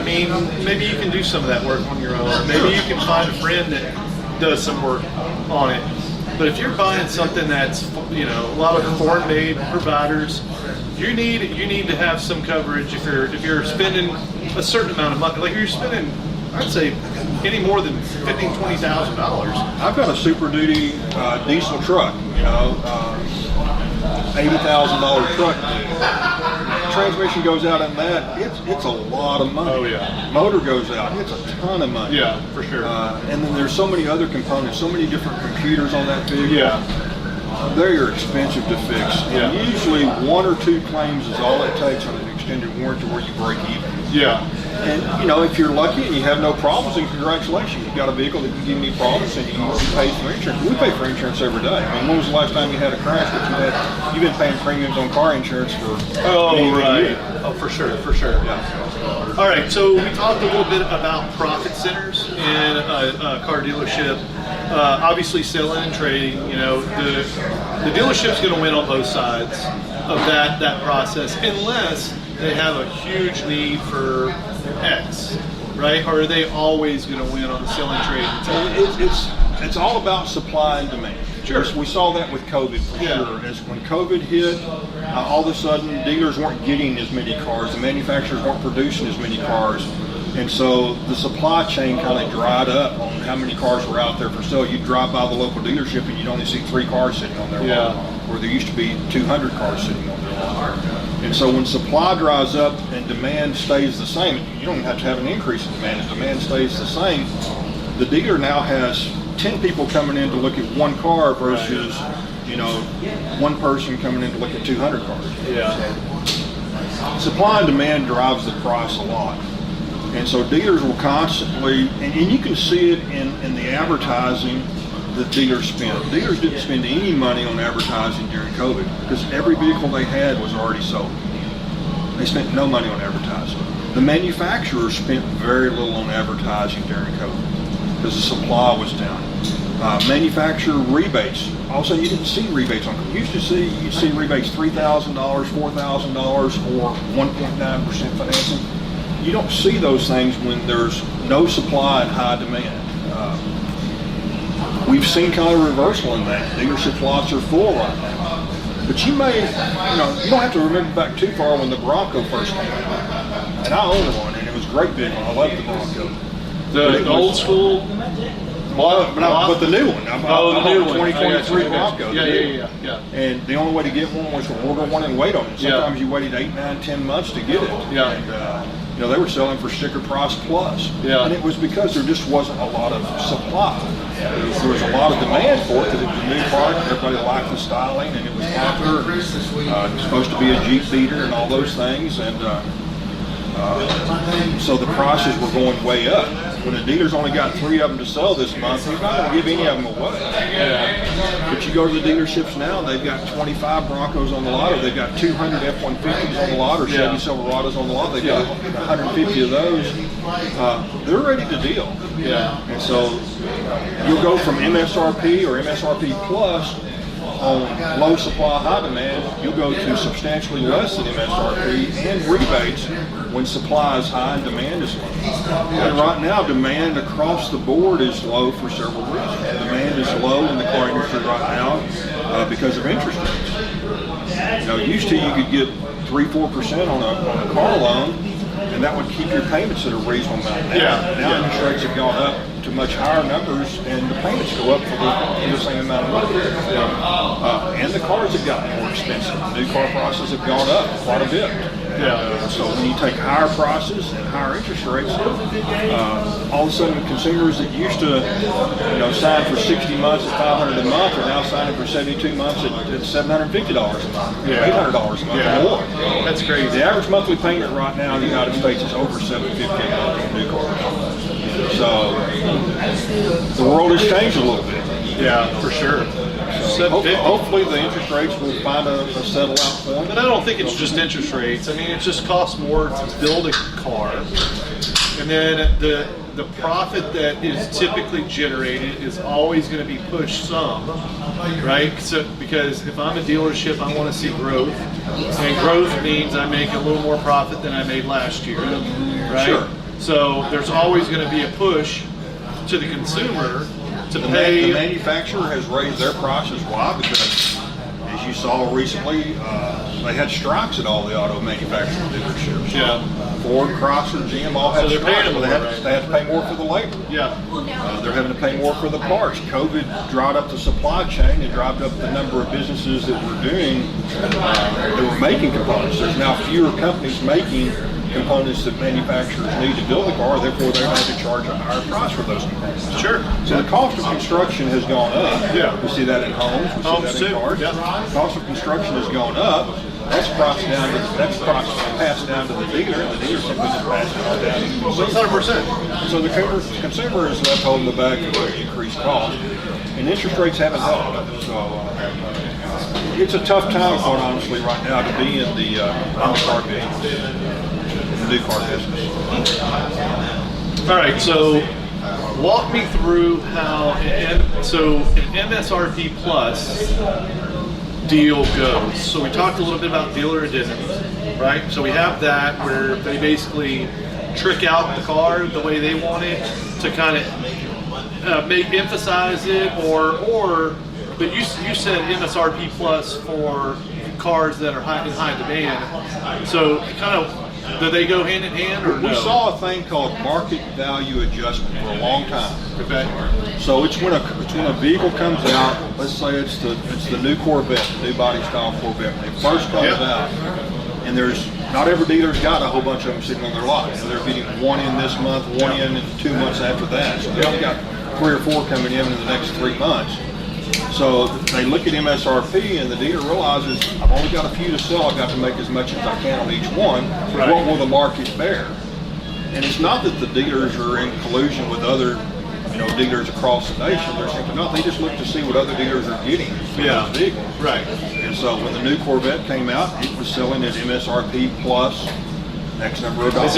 maybe you can do some of that work on your own. Maybe you can find a friend that does some work on it. But if you're buying something that's, a lot of foreign-made providers, you need to have some coverage if you're spending a certain amount of money. Like if you're spending, I'd say, any more than $15,000, $20,000. I've got a Super Duty diesel truck, $80,000 truck. Transmission goes out in that, it's a lot of money. Oh, yeah. Motor goes out, it's a ton of money. Yeah, for sure. And then there's so many other components, so many different computers on that vehicle. Yeah. They are expensive to fix. Yeah. And usually 1 or 2 claims is all it takes on an extended warranty where you break even. Yeah. And, you know, if you're lucky and you have no problems, then congratulations. You've got a vehicle that can give you problems and you pay for insurance. We pay for insurance every day. I mean, when was the last time you had a crash that you've been paying premiums on car insurance for right. years? Oh, for sure. Yeah. All right, so we talked a little bit about profit centers in a car dealership. Obviously, selling and trading, you know, the dealership's going to win on both sides of that process, unless they have a huge need for X, right? Or are they always going to win on the selling trade side? It's all about supply and demand. Sure. We saw that with COVID for sure. As when COVID hit, all of a sudden dealers weren't getting as many cars, the manufacturers weren't producing as many cars, and so the supply chain kind of dried up on how many cars were out there for sale. You'd drive by the local dealership and you'd only see 3 cars sitting on their lot, where there used to be 200 cars sitting on their lot. And so when supply dries up and demand stays the same, you don't have to have an increase in demand. If demand stays the same, the dealer now has 10 people coming in to look at one car versus, you know, one person coming in to look at 200 cars. Supply and demand drives the price a lot. And so dealers will constantly, and you can see it in the advertising that dealers spend. Dealers didn't spend any money on advertising during COVID because every vehicle they had was already sold. They spent no money on advertising. The manufacturers spent very little on advertising during COVID because the supply was down. Manufacturer rebates, all of a sudden you didn't see rebates on them. You'd see rebates $3,000, $4,000, or 1.9% financing. You don't see those things when there's no supply and high demand. We've seen kind of a reversal in that. Dealership lots are full right now. But you may, you don't have to remember back too far when the Bronco first came out. And I owned one, and it was a great vehicle. I loved the Bronco. The old school? But the new one. The new one. 2023 Bronco. Yeah. And the only way to get one was to order one and wait on it. Sometimes you waited 8, 9, 10 months to get it. And, they were selling for sticker price plus. And it was because there just wasn't a lot of supply. There was a lot of demand for it because it was a new product. Everybody liked the styling, and it was popular. It was supposed to be a Jeep beater and all those things. And so the prices were going way up. When the dealer's only got 3 of them to sell this month, he's not going to give any of them away. But you go to the dealerships now, they've got 25 Broncos on the lot, or they've got 200 F-150s on the lot, or Chevy Silverados on the lot. They've got 150 of those. They're ready to deal. And so you'll go from MSRP or MSRP plus on low supply, high demand. You'll go to substantially less than MSRP and rebates when supply is high and demand is low. And right now, demand across the board is low for several reasons. Demand is low in the car industry right now because of interest rates. Used to you could get 3-4% on a car loan, and that would keep your payments at a reasonable amount. Now interest rates have gone up to much higher numbers, and the payments go up for the same amount of money. And the cars have gotten more expensive. New car prices have gone up quite a bit. So when you take higher prices and higher interest rates, all of a sudden consumers that used to sign for 60 months at $500 a month are now signing for 72 months at $750 a month, $800 a month or more. That's crazy. The average monthly payment right now in the United States is over $750 a month on new cars. So the world has changed a little bit. For sure. So hopefully the interest rates will find a settle out for them. But I don't think it's just interest rates. I mean, it just costs more to build a car. And then the profit that is typically generated is always going to be pushed some, right? So because if I'm a dealership, I want to see growth. And growth means I make a little more profit than I made last year, right? Sure. So there's always going to be a push to the consumer to pay. The manufacturer has raised their prices. Why? Because, as you saw recently, they had strikes at all the auto manufacturing dealerships. Ford, Chrysler, GM all had strikes. They had to pay more for the labor. They're having to pay more for the parts. COVID dried up the supply chain. It dried up the number of businesses that were making components. There's now fewer companies making components that manufacturers need to build the car, therefore they're going to have to charge a higher price for those components. So the cost of construction has gone up. We see that in homes, we see that in cars. The cost of construction has gone up, That's passed down to the dealer, and the dealer simply just passes it on down to the consumer. 100%. So the consumer is left holding the bag of the increased cost, and interest rates haven't helped. So it's a tough time, quite honestly, right now to be in the car business, the new car business. All right, so walk me through how an MSRP Plus deal goes. So we talked a little bit about dealer addendums, right? So we have that where they basically trick out the car the way they want it to kind of emphasize it, but you said MSRP Plus for cars that are in high demand. So kind of, do they go hand in hand or no? We saw a thing called market value adjustment for a long time. Okay. So it's when a vehicle comes out. Let's say it's the new Corvette, the new body style Corvette. When it first comes out, and not every dealer's got a whole bunch of them sitting on their lot. So they're getting one in this month, one in 2 months after that. So they've only got 3 or 4 coming in the next 3 months. So they look at MSRP, and the dealer realizes, I've only got a few to sell. I've got to make as much as I can on each one. Right. What will the market bear? And it's not that the dealers are in collusion with other, dealers across the nation. They're simply not. They just look to see what other dealers are getting for those vehicles. Right. And so when the new Corvette came out, it was selling at MSRP plus X number of dollars.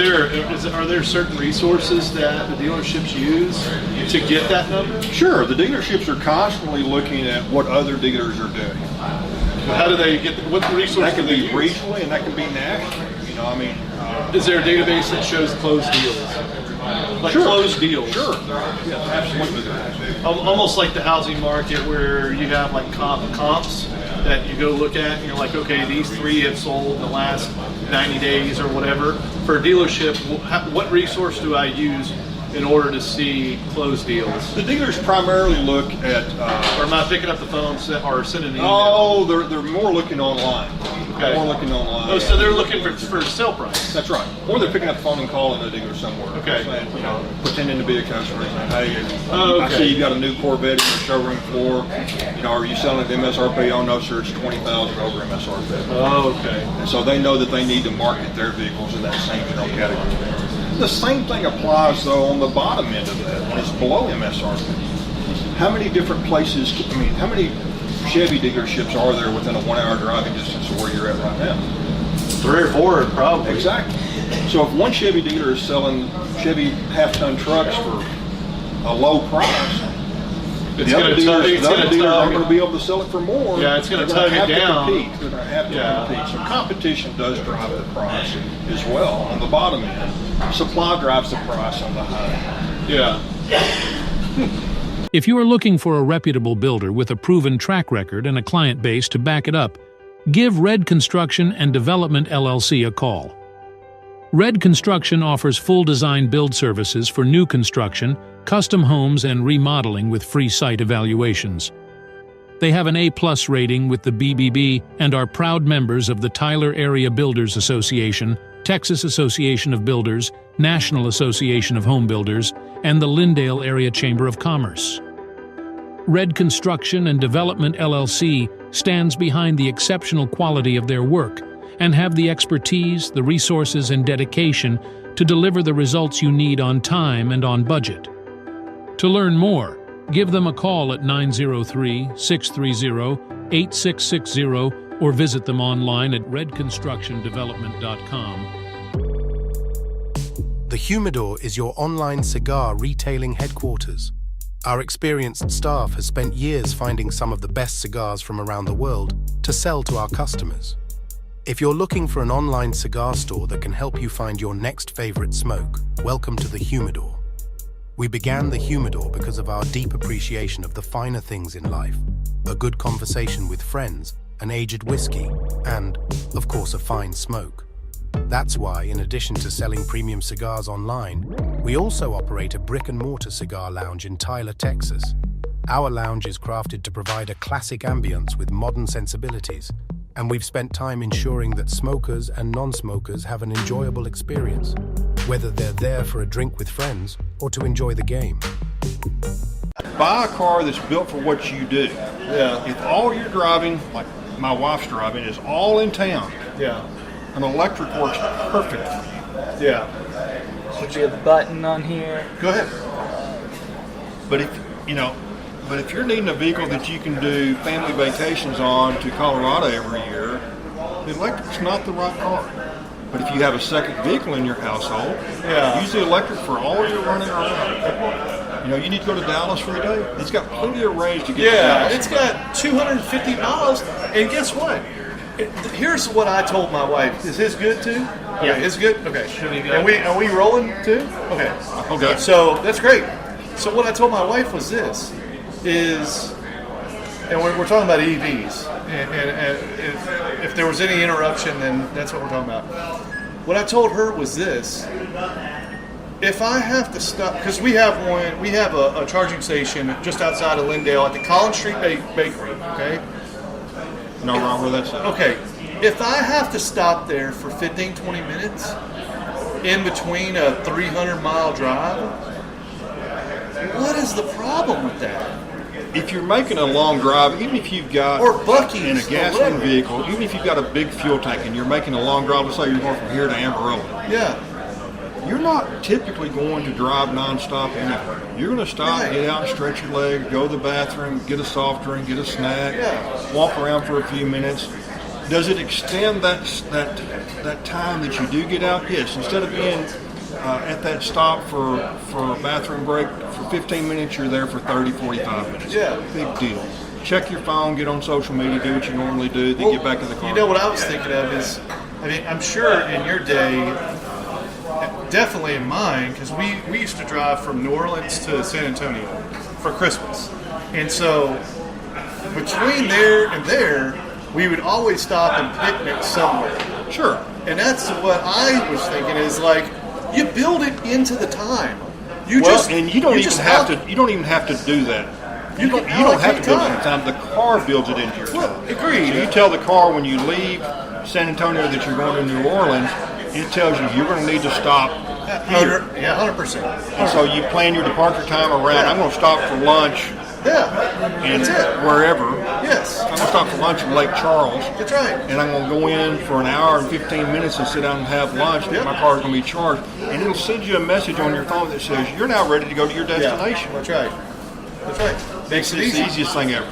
Are there certain resources that the dealerships use to get that number? Sure. The dealerships are constantly looking at what other dealers are doing. How do they get? What resources? That can do they be use? regionally, and that can be nationally. Is there a database that shows closed deals? Like Sure. closed deals? Sure. Yeah, absolutely. There is. Almost like the housing market where you have like comps that you go look at and you're like, okay, these 3 have sold in the last 90 days or whatever. For a dealership, what resource do I use in order to see closed deals? The dealers primarily look at. Or am I picking up the phone or sending an email? Oh, they're more looking online. Okay. More looking online. Oh, so they're looking for sale price. That's right. Or they're picking up the phone and calling a dealer somewhere. Okay. Saying, pretending to be a customer. Saying, hey, Oh, I okay. see you got a new Corvette in your showroom floor. Are you selling at MSRP? Oh, no, sir, it's $20,000 over MSRP. Oh, okay. And so they know that they need to market their vehicles in that same category. The same thing applies, though, on the bottom end of that, when it's below MSRP. How many different places, how many Chevy dealerships are there within a 1-hour driving distance of where you're at right now? 3 or 4 probably. Exactly. So if one Chevy dealer is selling Chevy half-ton trucks for a low price, the other dealers aren't going to be able to sell it for more. Yeah, it's going to They're tug gonna it have to down. compete. They're going to have to compete. So competition does drive the price as well on the bottom end. Supply drives the price on the high end. Yeah. If you are looking for a reputable builder with a proven track record and a client base to back it up, give Red Construction and Development LLC a call. Red Construction offers full design build services for new construction, custom homes, and remodeling with free site evaluations. They have an A+ rating with the BBB and are proud members of the Tyler Area Builders Association, Texas Association of Builders, National Association of Home Builders, and the Lindale Area Chamber of Commerce. Red Construction and Development LLC stands behind the exceptional quality of their work and have the expertise, the resources, and dedication to deliver the results you need on time and on budget. To learn more, give them a call at 903-630-8660 or visit them online at redconstructiondevelopment.com. The Humidor is your online cigar retailing headquarters. Our experienced staff has spent years finding some of the best cigars from around the world to sell to our customers. If you're looking for an online cigar store that can help you find your next favorite smoke, welcome to the Humidor. We began the Humidor because of our deep appreciation of the finer things in life, a good conversation with friends, an aged whiskey, and, of course, a fine smoke. That's why, in addition to selling premium cigars online, we also operate a brick-and-mortar cigar lounge in Tyler, Texas. Our lounge is crafted to provide a classic ambience with modern sensibilities, and we've spent time ensuring that smokers and non-smokers have an enjoyable experience, whether they're there for a drink with friends or to enjoy the game. Buy a car that's built for what you do. Yeah. If all you're driving, like my wife's driving is all in town. Yeah. An electric works perfect. Yeah. Should be a button on here. Go ahead. But if you're needing a vehicle that you can do family vacations on to Colorado every year, the electric's not the right car. But if you have a second vehicle in your household, use the electric for all your running around. You need to go to Dallas for the day. It's got plenty of range to get to Dallas. It's got 250 miles, and guess what? Here's what I told my wife. Is his good too? Yeah, it's good. Okay. Should be good. Are we rolling too? Okay. Okay. So that's great. So what I told my wife was and we're talking about EVs, and if there was any interruption, then that's what we're talking about. What I told her was this: if I have to stop, because we have a charging station just outside of Lindale at the Collins Street Bakery. Okay. No wrong with that stuff. Okay, if I have to stop there for 15, 20 minutes in between a 300-mile drive, what is the problem with that? If you're making a long drive, even if you've got Or Buc-ee's, in a or gasoline whatever. vehicle, even if you've got a big fuel tank and you're making a long drive, let's say you're going from here to Amarillo, Yeah, you're not typically going to drive nonstop anywhere. You're going to stop, Right. get out and stretch your legs, go to the bathroom, get a soft drink, get a snack, Yeah. walk around for a few minutes. Does it extend that time that you do get out? Yes. Instead of being at that stop for a bathroom break for 15 minutes, you're there for 30, 45 minutes. Yeah. Big deal. Check your phone, get on social media, do what you normally do, then get back in the car. You know what I was thinking of is, I'm sure in your day, definitely in mine, because we used to drive from New Orleans to San Antonio for Christmas. And so between there and there, we would always stop and picnic somewhere. Sure. And that's what I was thinking is like, you build it into the time. You don't even have stop- to. You don't even have to do that. You don't have to build it in time. The car builds it into your time. Well, agreed. So you tell the car when you leave San Antonio that you're going to New Orleans, it tells you you're going to need to stop here. 100%. And so you plan your departure time around. I'm going to stop for lunch Yeah, in that's it. wherever. Yes, I'm going to stop for lunch in Lake Charles. that's right. And I'm going to go in for an hour and 15 minutes and sit down and have lunch. Yep. My car's going to be charged. And it'll send you a message on your phone that says, you're now ready to go to your destination. Yeah, that's right. That's right. Makes it It's the easy. easiest thing ever.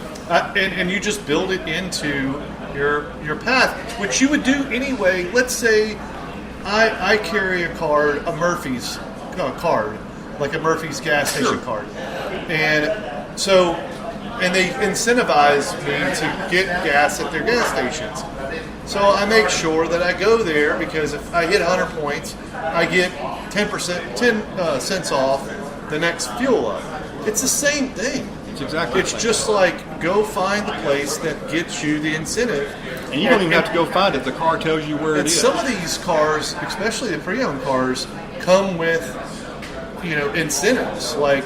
And you just build it into your path, which you would do anyway. Let's say I carry a card, a Murphy's card, like a Murphy's gas station card, and so they incentivize me to get gas at their gas stations. So I make sure that I go there because if I hit 100 points, I get 10 cents off the next fuel up. It's the same thing. It's exactly It's the same. just like go find the place that gets you the incentive. And you don't even have to go find it. The car tells you where it And is. some of these cars, especially the pre-owned cars, come with incentives like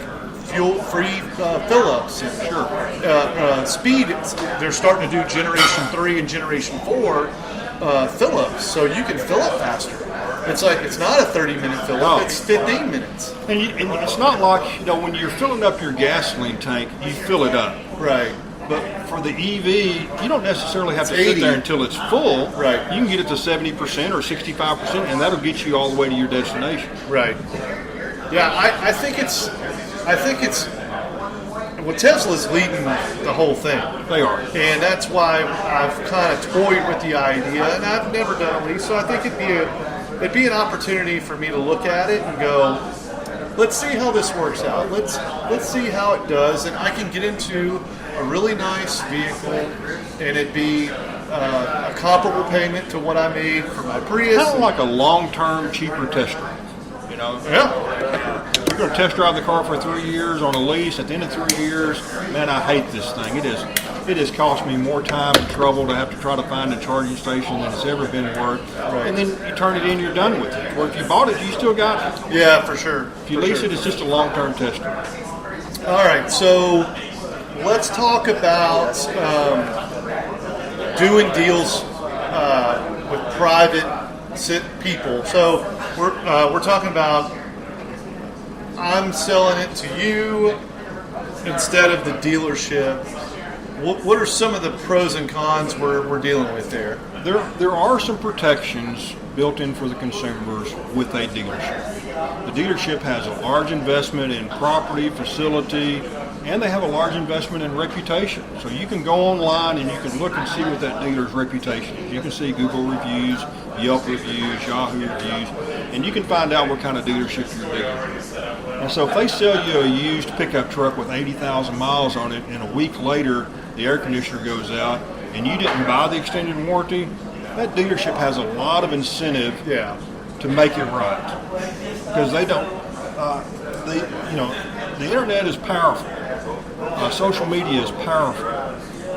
fuel-free fill-ups. And, speed. They're starting to do Generation 3 and Generation 4 fill-ups, so you can fill up faster. It's not a 30-minute fill-up; No. it's 15 minutes. And it's not like, when you're filling up your gasoline tank, you fill it up. Right. But for the EV, you don't necessarily have to It's sit 80. there until it's full. Right. You can get it to 70% or 65%, and that'll get you all the way to your destination. Right. Yeah, I think it's. Well, Tesla's leading the whole thing. They are. And that's why I've kind of toyed with the idea, and I've never done a lease, so I think it'd be an opportunity for me to look at it and go, let's see how this works out. Let's see how it does, and I can get into a really nice vehicle, and it'd be a comparable payment to what I made for my Prius. Kind of like a long-term, cheaper test drive. Yeah. You're going to test drive the car for 3 years on a lease. At the end of 3 years, man, I hate this thing. It has cost me more time and trouble to have to try to find a charging station than it's ever been worth. Right. And then you turn it in, you're done with it. Or if you bought it, you still got it. Yeah, for sure. If you lease it, it's just a long-term test drive. All right, so let's talk about doing deals with private people. So we're talking about I'm selling it to you instead of the dealership, What are some of the pros and cons we're dealing with there? There are some protections built in for the consumers with a dealership. The dealership has a large investment in property, facility, and they have a large investment in reputation. So you can go online and you can look and see what that dealer's reputation is. You can see Google reviews, Yelp reviews, Yahoo reviews, and you can find out what kind of dealership you're dealing with. And so if they sell you a used pickup truck with 80,000 miles on it and a week later the air conditioner goes out and you didn't buy the extended warranty, that dealership has a lot of incentive to make it right. Because they don't, the internet is powerful. Social media is powerful.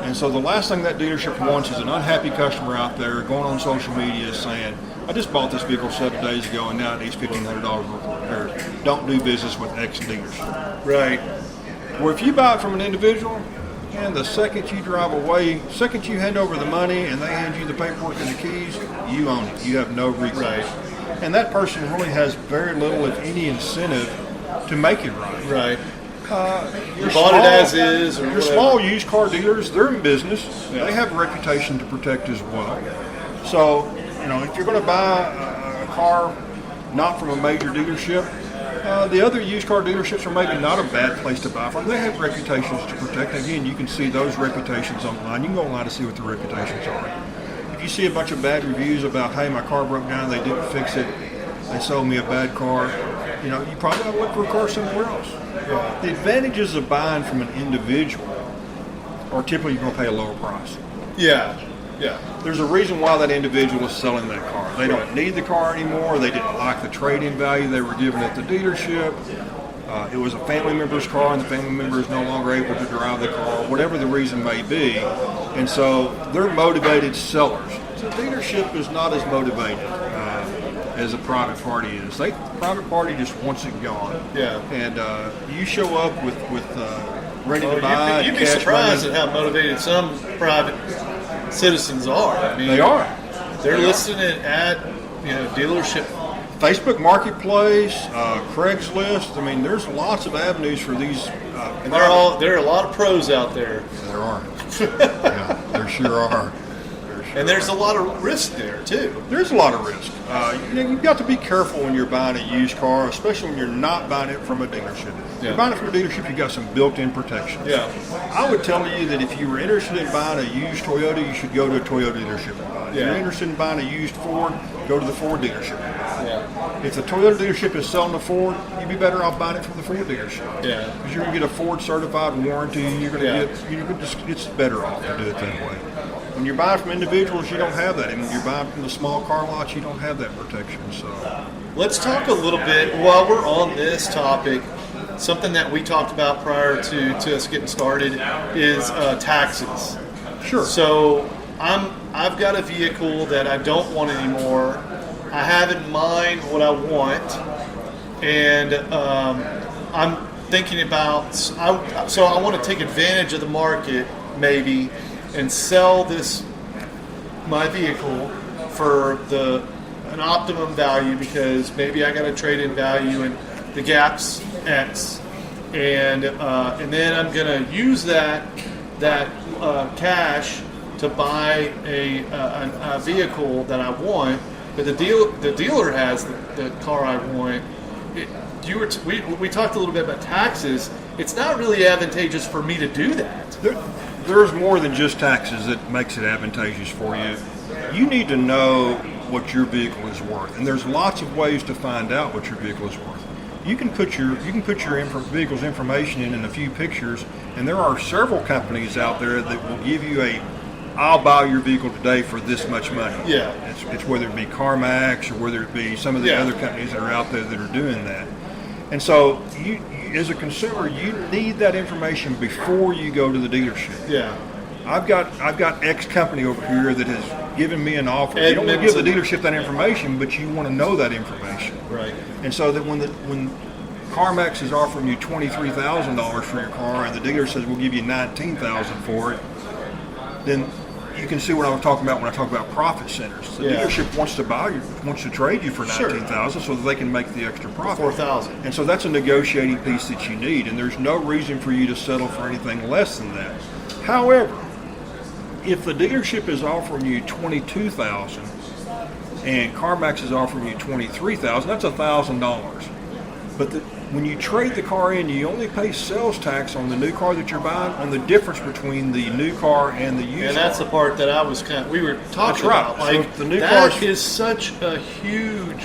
And so the last thing that dealership wants is an unhappy customer out there going on social media saying, I just bought this vehicle 7 days ago and now it needs $1,500 worth of repairs. Don't do business with X dealership. Right. Where if you buy it from an individual, and the second you drive away, second you hand over the money and they hand you the paperwork and the keys, you own it. You have no recourse. Right. And that person really has very little, if any, incentive to make it right. Right. Your bought it as is. Your small used car dealers, they're in business. Yeah. They have a reputation to protect as well. So, if you're going to buy a car not from a major dealership, the other used car dealerships are maybe not a bad place to buy from. They have reputations to protect. Again, you can see those reputations online. You can go online to see what the reputations are. If you see a bunch of bad reviews about, hey, my car broke down, they didn't fix it, they sold me a bad car, you probably ought to look for a car somewhere else. Yeah. The advantages of buying from an individual are typically you're going to pay a lower price. Yeah. Yeah. There's a reason why that individual is selling that car. They don't need the car anymore. They didn't like the trade-in value they were given at the dealership. It was a family member's car and the family member is no longer able to drive the car, whatever the reason may be. And so they're motivated sellers. The dealership is not as motivated as a private party is. The private party just wants it gone. Yeah. And you show up with ready to buy. You'd be surprised at how motivated some private citizens are. I mean, they are. They're listing it at dealership, Facebook Marketplace, Craigslist. I mean, there's lots of avenues for these. And there are a lot of pros out there. There are. Yeah, there sure are. And there's a lot of risk there too. There's a lot of risk. You've got to be careful when you're buying a used car, especially when you're not buying it from a dealership. If you're buying it from a dealership, you've got some built-in protections. Yeah. I would tell you that if you were interested in buying a used Toyota, you should go to a Toyota dealership and buy it. If you're interested in buying a used Ford, go to the Ford dealership and buy it. Yeah. If the Toyota dealership is selling a Ford, you'd be better off buying it from the Ford dealership. Yeah. Because you're going to get a Ford certified warranty, and you're going to it's better off to do it that way. When you're buying from individuals, you don't have that. And when you're buying from the small car lots, you don't have that protection. So, let's talk a little bit while we're on this topic. Something that we talked about prior to us getting started is taxes. Sure. So I've got a vehicle that I don't want anymore. I have in mind what I want, and I'm thinking about. So I want to take advantage of the market, maybe, and sell my vehicle for an optimum value because maybe I got a trade-in value and the gap's X, and then I'm going to use that cash to buy a vehicle that I want, but the dealer has the car I want. We talked a little bit about taxes. It's not really advantageous for me to do that. There's more than just taxes that makes it advantageous for you. You need to know what your vehicle is worth, and there's lots of ways to find out what your vehicle is worth. You can put your vehicle's information in a few pictures, and there are several companies out there that will give you I'll buy your vehicle today for this much money. Yeah. It's whether it be CarMax or whether it be some of the other companies that are out there that are doing that. And so you as a consumer, you need that information before you go to the dealership. Yeah. I've got X company over here that has given me an offer. You don't want to give the dealership that information, but you want to know that information. Right. And so that when CarMax is offering you $23,000 for your car and the dealer says we'll give you $19,000 for it, then you can see what I was talking about when I talk about profit centers. The Yeah. dealership wants to trade you for Sure. $19,000 so that they can make the extra profit. $4,000. And so that's a negotiating piece that you need, and there's no reason for you to settle for anything less than that. However, if the dealership is offering you $22,000 and CarMax is offering you $23,000, that's $1,000. But when you trade the car in, you only pay sales tax on the new car that you're buying on the difference between the new car and the used And that's the car. part that I was we were talking That's right. about. So Like, the new that cars- is such a huge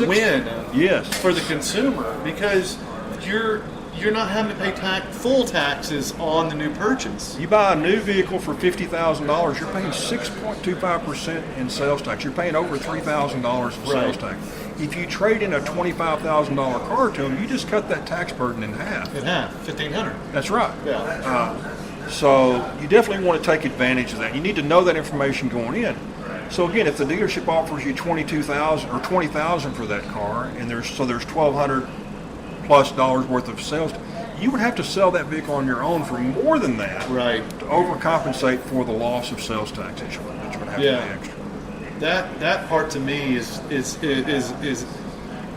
Win. Yes. for the consumer, because you're not having to pay full taxes on the new purchase. You buy a new vehicle for $50,000, you're paying 6.25% in sales tax. You're paying over $3,000 in sales Right. tax. If you trade in a $25,000 car to them, you just cut that tax burden in half. In half, $1,500. That's right. Yeah. So you definitely want to take advantage of that. You need to know that information going in. So again, if the dealership offers you $22,000 or $20,000 for that car, and there's $1,200 plus worth of sales, you would have to sell that vehicle on your own for more than that, Right. to overcompensate for the loss of sales tax that you're going to have Yeah. to pay extra. That part to me is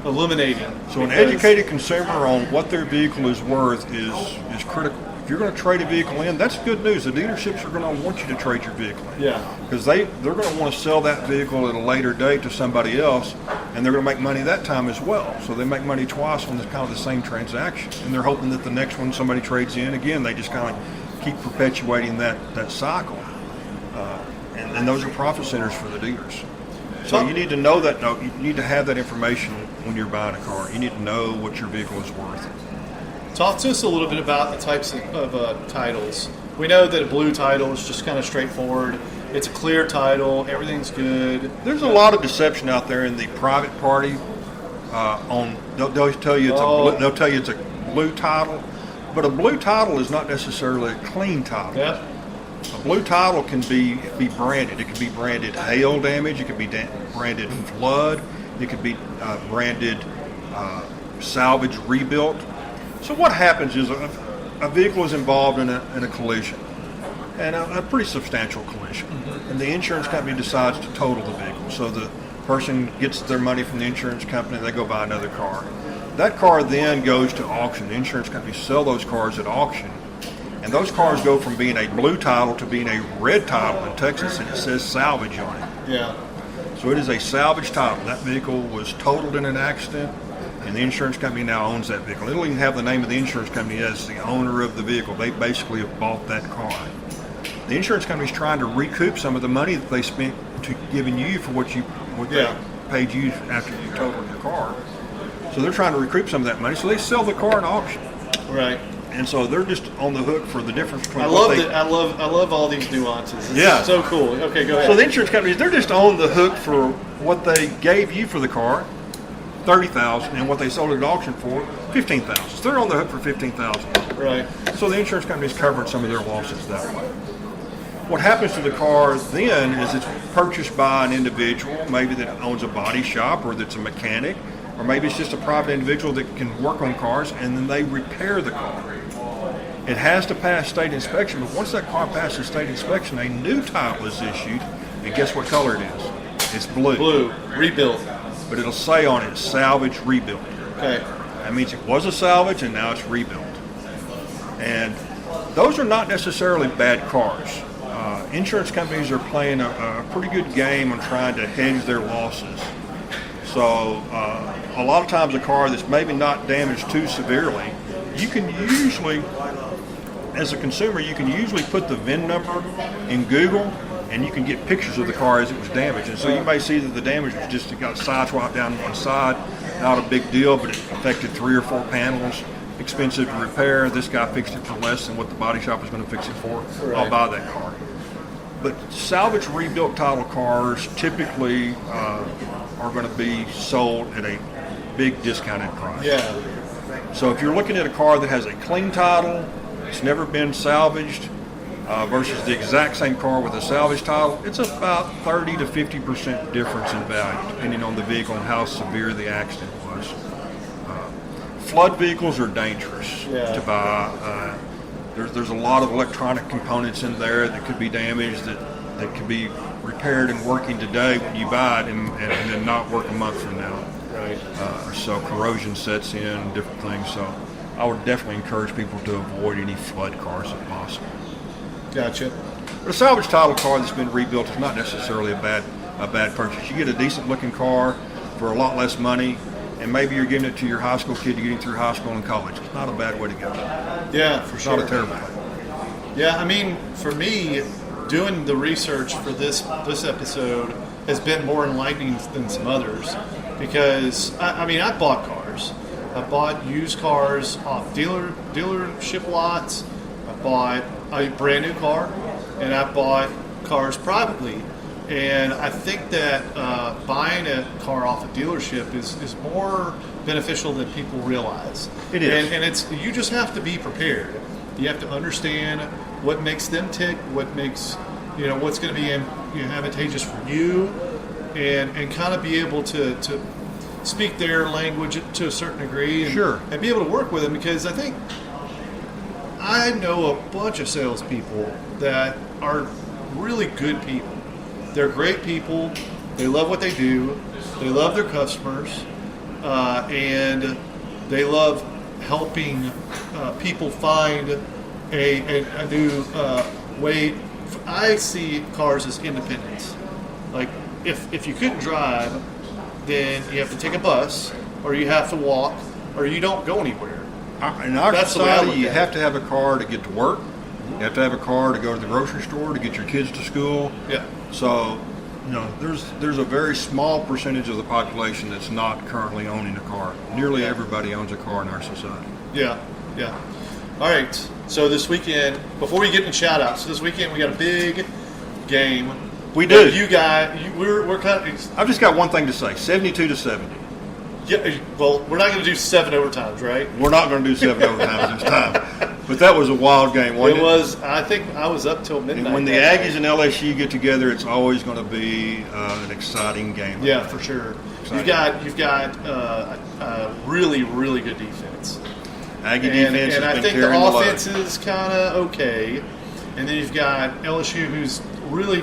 illuminating. So an because- educated consumer on what their vehicle is worth is critical. If you're going to trade a vehicle in, that's good news. The dealerships are going to want you to trade your vehicle in. Yeah. Because they're going to want to sell that vehicle at a later date to somebody else, and they're going to make money that time as well. So they make money twice on this kind of the same transaction, and they're hoping that the next one somebody trades in again. They just kind of keep perpetuating that cycle, and those are profit centers for the dealers. So you need to know that. No, you need to have that information when you're buying a car. You need to know what your vehicle is worth. Talk to us a little bit about the types of titles. We know that a blue title is just kind of straightforward. It's a clear title. Everything's good. There's a lot of deception out there in the private party. They'll tell you it's a blue title, but a blue title is not necessarily a clean title. Yeah. A blue title can be branded. It can be branded hail damage. It can be branded flood. It could be branded salvage rebuilt. So what happens is a vehicle is involved in a collision, and a pretty substantial collision, and the insurance company decides to total the vehicle. So the person gets their money from the insurance company, they go buy another car. That car then goes to auction. The insurance companies sell those cars at auction, and those cars go from being a blue title to being a red title in Texas, and it says salvage on it. Yeah. So it is a salvage title. That vehicle was totaled in an accident, and the insurance company now owns that vehicle. It'll even have the name of the insurance company as the owner of the vehicle. They basically have bought that car. The insurance company's trying to recoup some of the money that they spent to giving you for what they paid you after you totaled your car. So they're trying to recoup some of that money. So they sell the car at auction, Right. and so they're just on the hook for the difference between. I love all these nuances. It's Yeah. so cool. Okay, go ahead. So the insurance companies, they're just on the hook for what they gave you for the car, $30,000, and what they sold it at auction for, $15,000. So they're on the hook for $15,000. Right. So the insurance company's covered some of their losses that way. What happens to the car then is it's purchased by an individual, maybe that owns a body shop, or that's a mechanic, or maybe it's just a private individual that can work on cars, and then they repair the car. It has to pass state inspection, but once that car passes state inspection, a new title is issued, and guess what color it is? It's blue. Blue. Rebuilt. But it'll say on it, salvage rebuilt. Okay. That means it was a salvage and now it's rebuilt. And those are not necessarily bad cars. Insurance companies are playing a pretty good game on trying to hedge their losses. So a lot of times a car that's maybe not damaged too severely, you can usually, as a consumer, you can usually put the VIN number in Google, and you can get pictures of the car as it was damaged. And so you may see that the damage was just, it got sideswiped down one side, not a big deal, but it affected 3 or 4 panels, expensive to repair. This guy fixed it for less than what the body shop was going to fix it for. I'll buy that car. But salvage rebuilt title cars typically are going to be sold at a big discounted price. Yeah. So if you're looking at a car that has a clean title, it's never been salvaged, versus the exact same car with a salvage title, it's about 30 to 50% difference in value, depending on the vehicle and how severe the accident was. Flood vehicles are dangerous to buy. There's a lot of electronic components in there that could be damaged that that can be repaired and working today when you buy it and then not work a month from now. Right. So corrosion sets in, different things. So I would definitely encourage people to avoid any flood cars if possible. Gotcha. But a salvage title car that's been rebuilt is not necessarily a bad purchase. You get a decent looking car for a lot less money, and maybe you're giving it to your high school kid to get him through high school and college. It's not a bad way to go. Yeah, for It's sure. not a terrible way. Yeah, I mean, for me, doing the research for this episode has been more enlightening than some others because I mean, I bought cars. I bought used cars off dealership lots. I bought a brand new car, and I bought cars privately. And I think that buying a car off a dealership is more beneficial than people realize. It is. And it's you just have to be prepared. You have to understand what makes them tick, what makes what's going to be advantageous for you, and kind of be able to speak their language to a certain degree, and, Sure. and be able to work with them. Because I think I know a bunch of salespeople that are really good people. They're great people. They love what they do. They love their customers, and they love helping people find a new way. I see cars as independence. Like if you couldn't drive, then you have to take a bus, or you have to walk, or you don't go anywhere. In our That's the way I society, look you at have it. to have a car to get to work. You have to have a car to go to the grocery store, to get your kids to school. Yeah. So, there's a very small percentage of the population that's not currently owning a car. Nearly everybody owns a car in our society. Yeah, yeah. All right. So this weekend, before we get into shout-outs, this weekend we got a big game. We do. We're kind of. I've just got one thing to say: 72-70. Yeah. Well, we're not going to do 7 overtimes, right? We're not going to do 7 overtimes this time. But that was a wild game, wasn't it? It was. I think I was up till midnight. And when the that Aggies night. and LSU get together, it's always going to be an exciting game. Yeah, for sure. Exciting. You've got a really, really good defense. Aggie And defense has I been think the carrying the load. offense is kind of okay. And then you've got LSU, who's really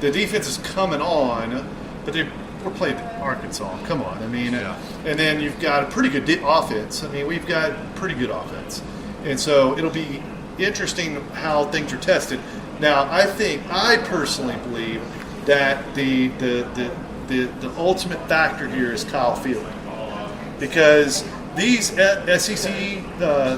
the defense is coming on, but we're playing Arkansas. Come on, I mean, Yeah. and then you've got a pretty good offense. I mean, we've got pretty good offense, and so it'll be interesting how things are tested. Now, I personally believe that the ultimate factor here is Kyle Field, because these SEC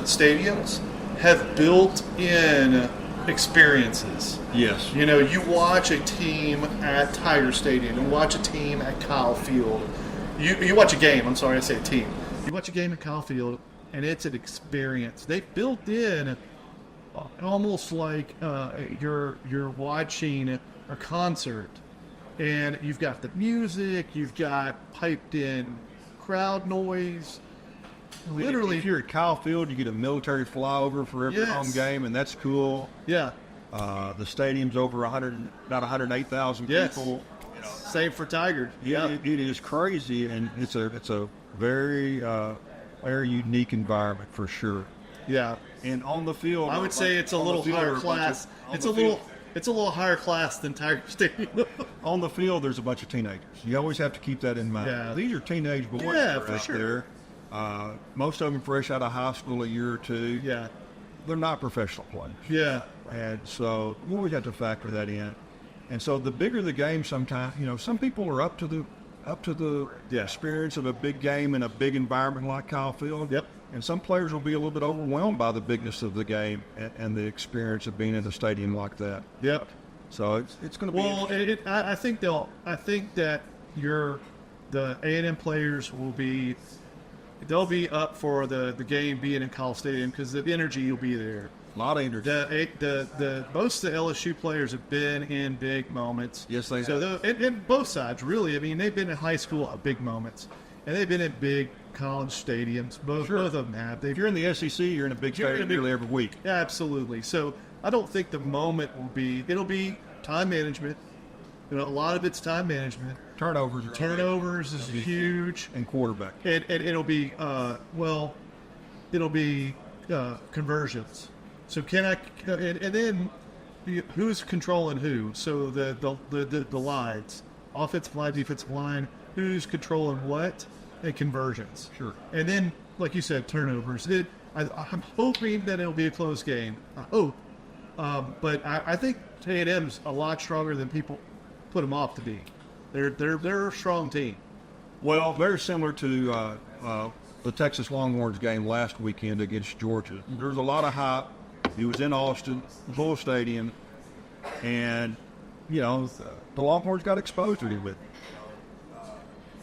stadiums have built-in experiences. Yes. You watch a team at Tiger Stadium and watch a team at Kyle Field. You watch a game. I'm sorry, I say a team. You watch a game at Kyle Field, and it's an experience. They built in almost like you're watching a concert, and you've got the music, you've got piped in crowd noise. Literally, if you're at Kyle Field, you get a military flyover for every Yes. home game, and that's cool. yeah. The stadium's over about 108,000 Yes. people. Same for Tiger. Yeah, it is crazy, and it's a very very unique environment for sure. Yeah. And on the field, I would say it's a on the little field, higher there are a bunch class. of- on It's the a little. field- It's a little higher class than Tiger Stadium. On the field, there's a bunch of teenagers. You always have to keep that in mind. Yeah. These are teenage boys Yeah, that are for out sure. there. Most of them fresh out of high school a year or two. yeah. They're not professional players. Yeah. And so you always have to factor that in. And so the bigger the game, sometimes some people are up to the Yeah. experience of a big game in a big environment like Kyle Field. Yep. And some players will be a little bit overwhelmed by the bigness of the game and the experience of being in a stadium like that. Yep. So it's going to be. Well, I think that the A&M players they'll be up for the game being in College Stadium because the energy will be there. a lot of energy. The most of the LSU players have been in big moments. Yes, they so have. and both sides really. I mean, they've been in high school at big moments, and they've been in big college stadiums. Both of them have. If you're in the SEC, you're in a big You're in a stadium big- nearly every week. Yeah, absolutely. So I don't think the moment it'll be time management. A lot of it's time management. Turnovers Turnovers is huge. and quarterback. And it'll be, conversions. So and then who's controlling who. So the lines, offensive line, defensive line, who's controlling what, and conversions. Sure. And then, like you said, turnovers. I'm hoping that it'll be a close game. I hope. But I think A&M's a lot stronger than people put them off to be. They're a strong team. Well, very similar to the Texas Longhorns game last weekend against Georgia. There's a lot of hype. He was in Austin, Bull Stadium, and, you know, the Longhorns got exposed to him with it.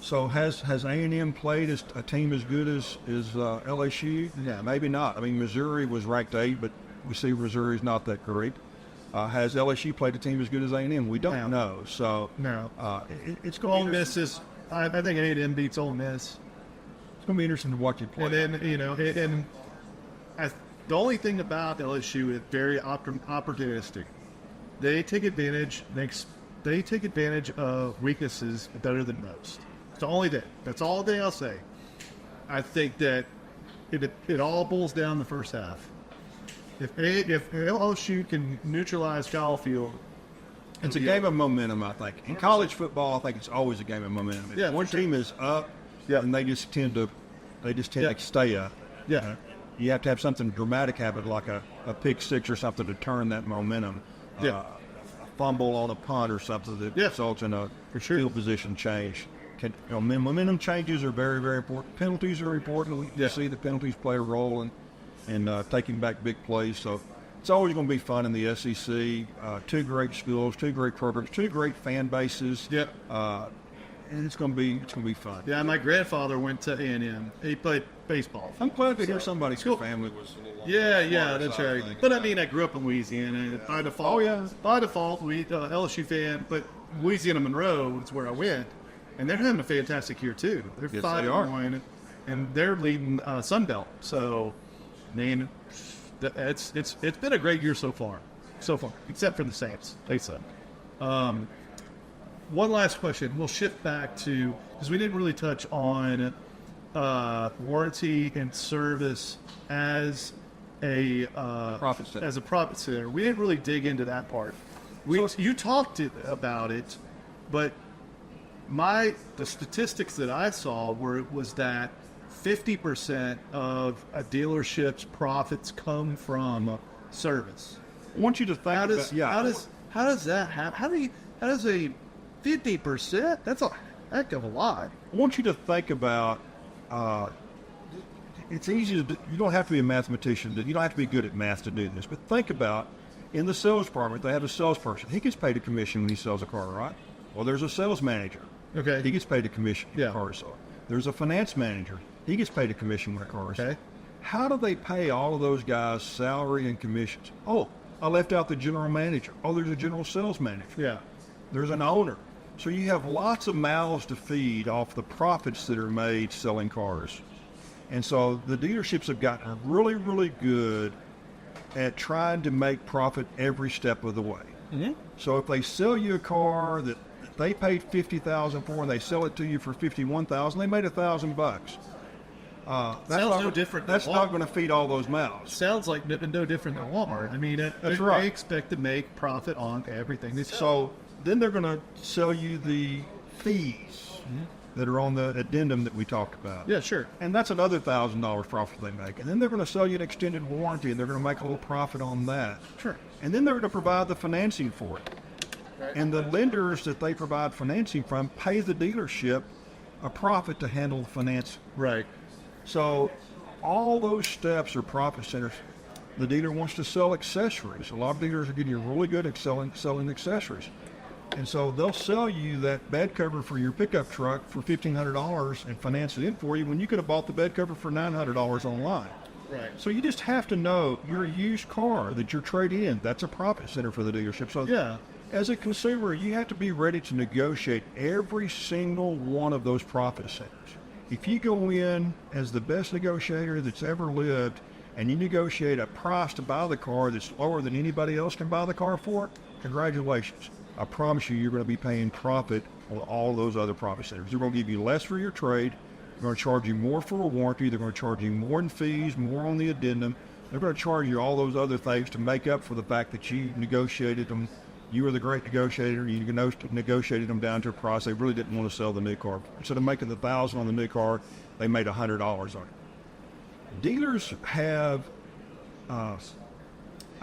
So has A&M played as a team as good as LSU? Yeah, maybe not. I mean, Missouri was ranked 8, but we see Missouri's not that great. Has LSU played a team as good as A&M? We don't know. So it's going Ole Miss is. I think A&M beats Ole Miss. It's going to be interesting to watch it play. And then, you know, the only thing about LSU is very opportunistic. They take advantage. They take advantage of weaknesses better than most. It's the only thing. That's all they. I'll say. I think that it all boils down the first half. If LSU can neutralize Kyle Field, it's a game of momentum, I think. In college football, I think it's always a game of momentum. Yeah, one team is up, and they just tend to stay up. Yeah. You have to have something dramatic happen, like a pick six or something, to turn that momentum. A fumble on a punt or something that results in a field position change. Momentum changes are very, very important. Penalties are important. We see the penalties play a role in taking back big plays. So it's always going to be fun in the SEC. Two great schools, two great programs, two great fan bases. And it's going to be fun. Yeah, my grandfather went to A&M. He played baseball. I'm glad to hear somebody's family was a little that's right. But I mean, I grew up in Louisiana by default. By default, we LSU fan. But Louisiana Monroe is where I went, and they're having a fantastic year too. They're 5-1, and they're leading Sun Belt. So, man, it's been a great year so far, except for the Saints. They suck. One last question. We'll shift back to, because we didn't really touch on warranty and service as a profit center. We didn't really dig into that part. You talked about it, but the statistics that I saw was that 50% of a dealership's profits come from service. I want you to think how does that happen? How does a 50%? That's a heck of a lot. I want you to think about, it's easy to, you don't have to be a mathematician, you don't have to be good at math to do this, but think about, in the sales department, they have a salesperson. He gets paid a commission when he sells a car, right? Well, there's a sales manager. Okay. He gets paid a commission when a car is sold. There's a finance manager. He gets paid a commission when a car is sold. How do they pay all of those guys salary and commissions? Oh, I left out the general manager. Oh, there's a general sales manager. Yeah. There's an owner. So you have lots of mouths to feed off the profits that are made selling cars. And so the dealerships have gotten really, really good at trying to make profit every step of the way. Mm-hmm. So if they sell you a car that they paid $50,000 for and they sell it to you for $51,000, they made $1,000. That's not going to feed all those mouths. Sounds like no different than Walmart. I mean, they expect to make profit on everything they sell. So then they're going to sell you the fees that are on the addendum that we talked about. Yeah, sure. And that's another $1,000 profit they make. And then they're going to sell you an extended warranty, and they're going to make a little profit on that. Sure. And then they're going to provide the financing for it. And the lenders that they provide financing from pay the dealership a profit to handle the finance. Right. So all those steps are profit centers. The dealer wants to sell accessories. A lot of dealers are getting really good at selling accessories. And so they'll sell you that bed cover for your pickup truck for $1,500 and finance it in for you when you could have bought the bed cover for $900 online. Right. So you just have to know your used car that you're trading in, that's a profit center for the dealership. So as a consumer, you have to be ready to negotiate every single one of those profit centers. If you go in as the best negotiator that's ever lived and you negotiate a price to buy the car that's lower than anybody else can buy the car for, congratulations. I promise you're going to be paying profit on all those other profit centers. They're going to give you less for your trade. They're going to charge you more for a warranty. They're going to charge you more in fees, more on the addendum. They're going to charge you all those other things to make up for the fact that you negotiated them. You were the great negotiator. You negotiated them down to a price they really didn't want to sell the new car. Instead of making $1,000 on the new car, they made $100 on it. Dealers have, I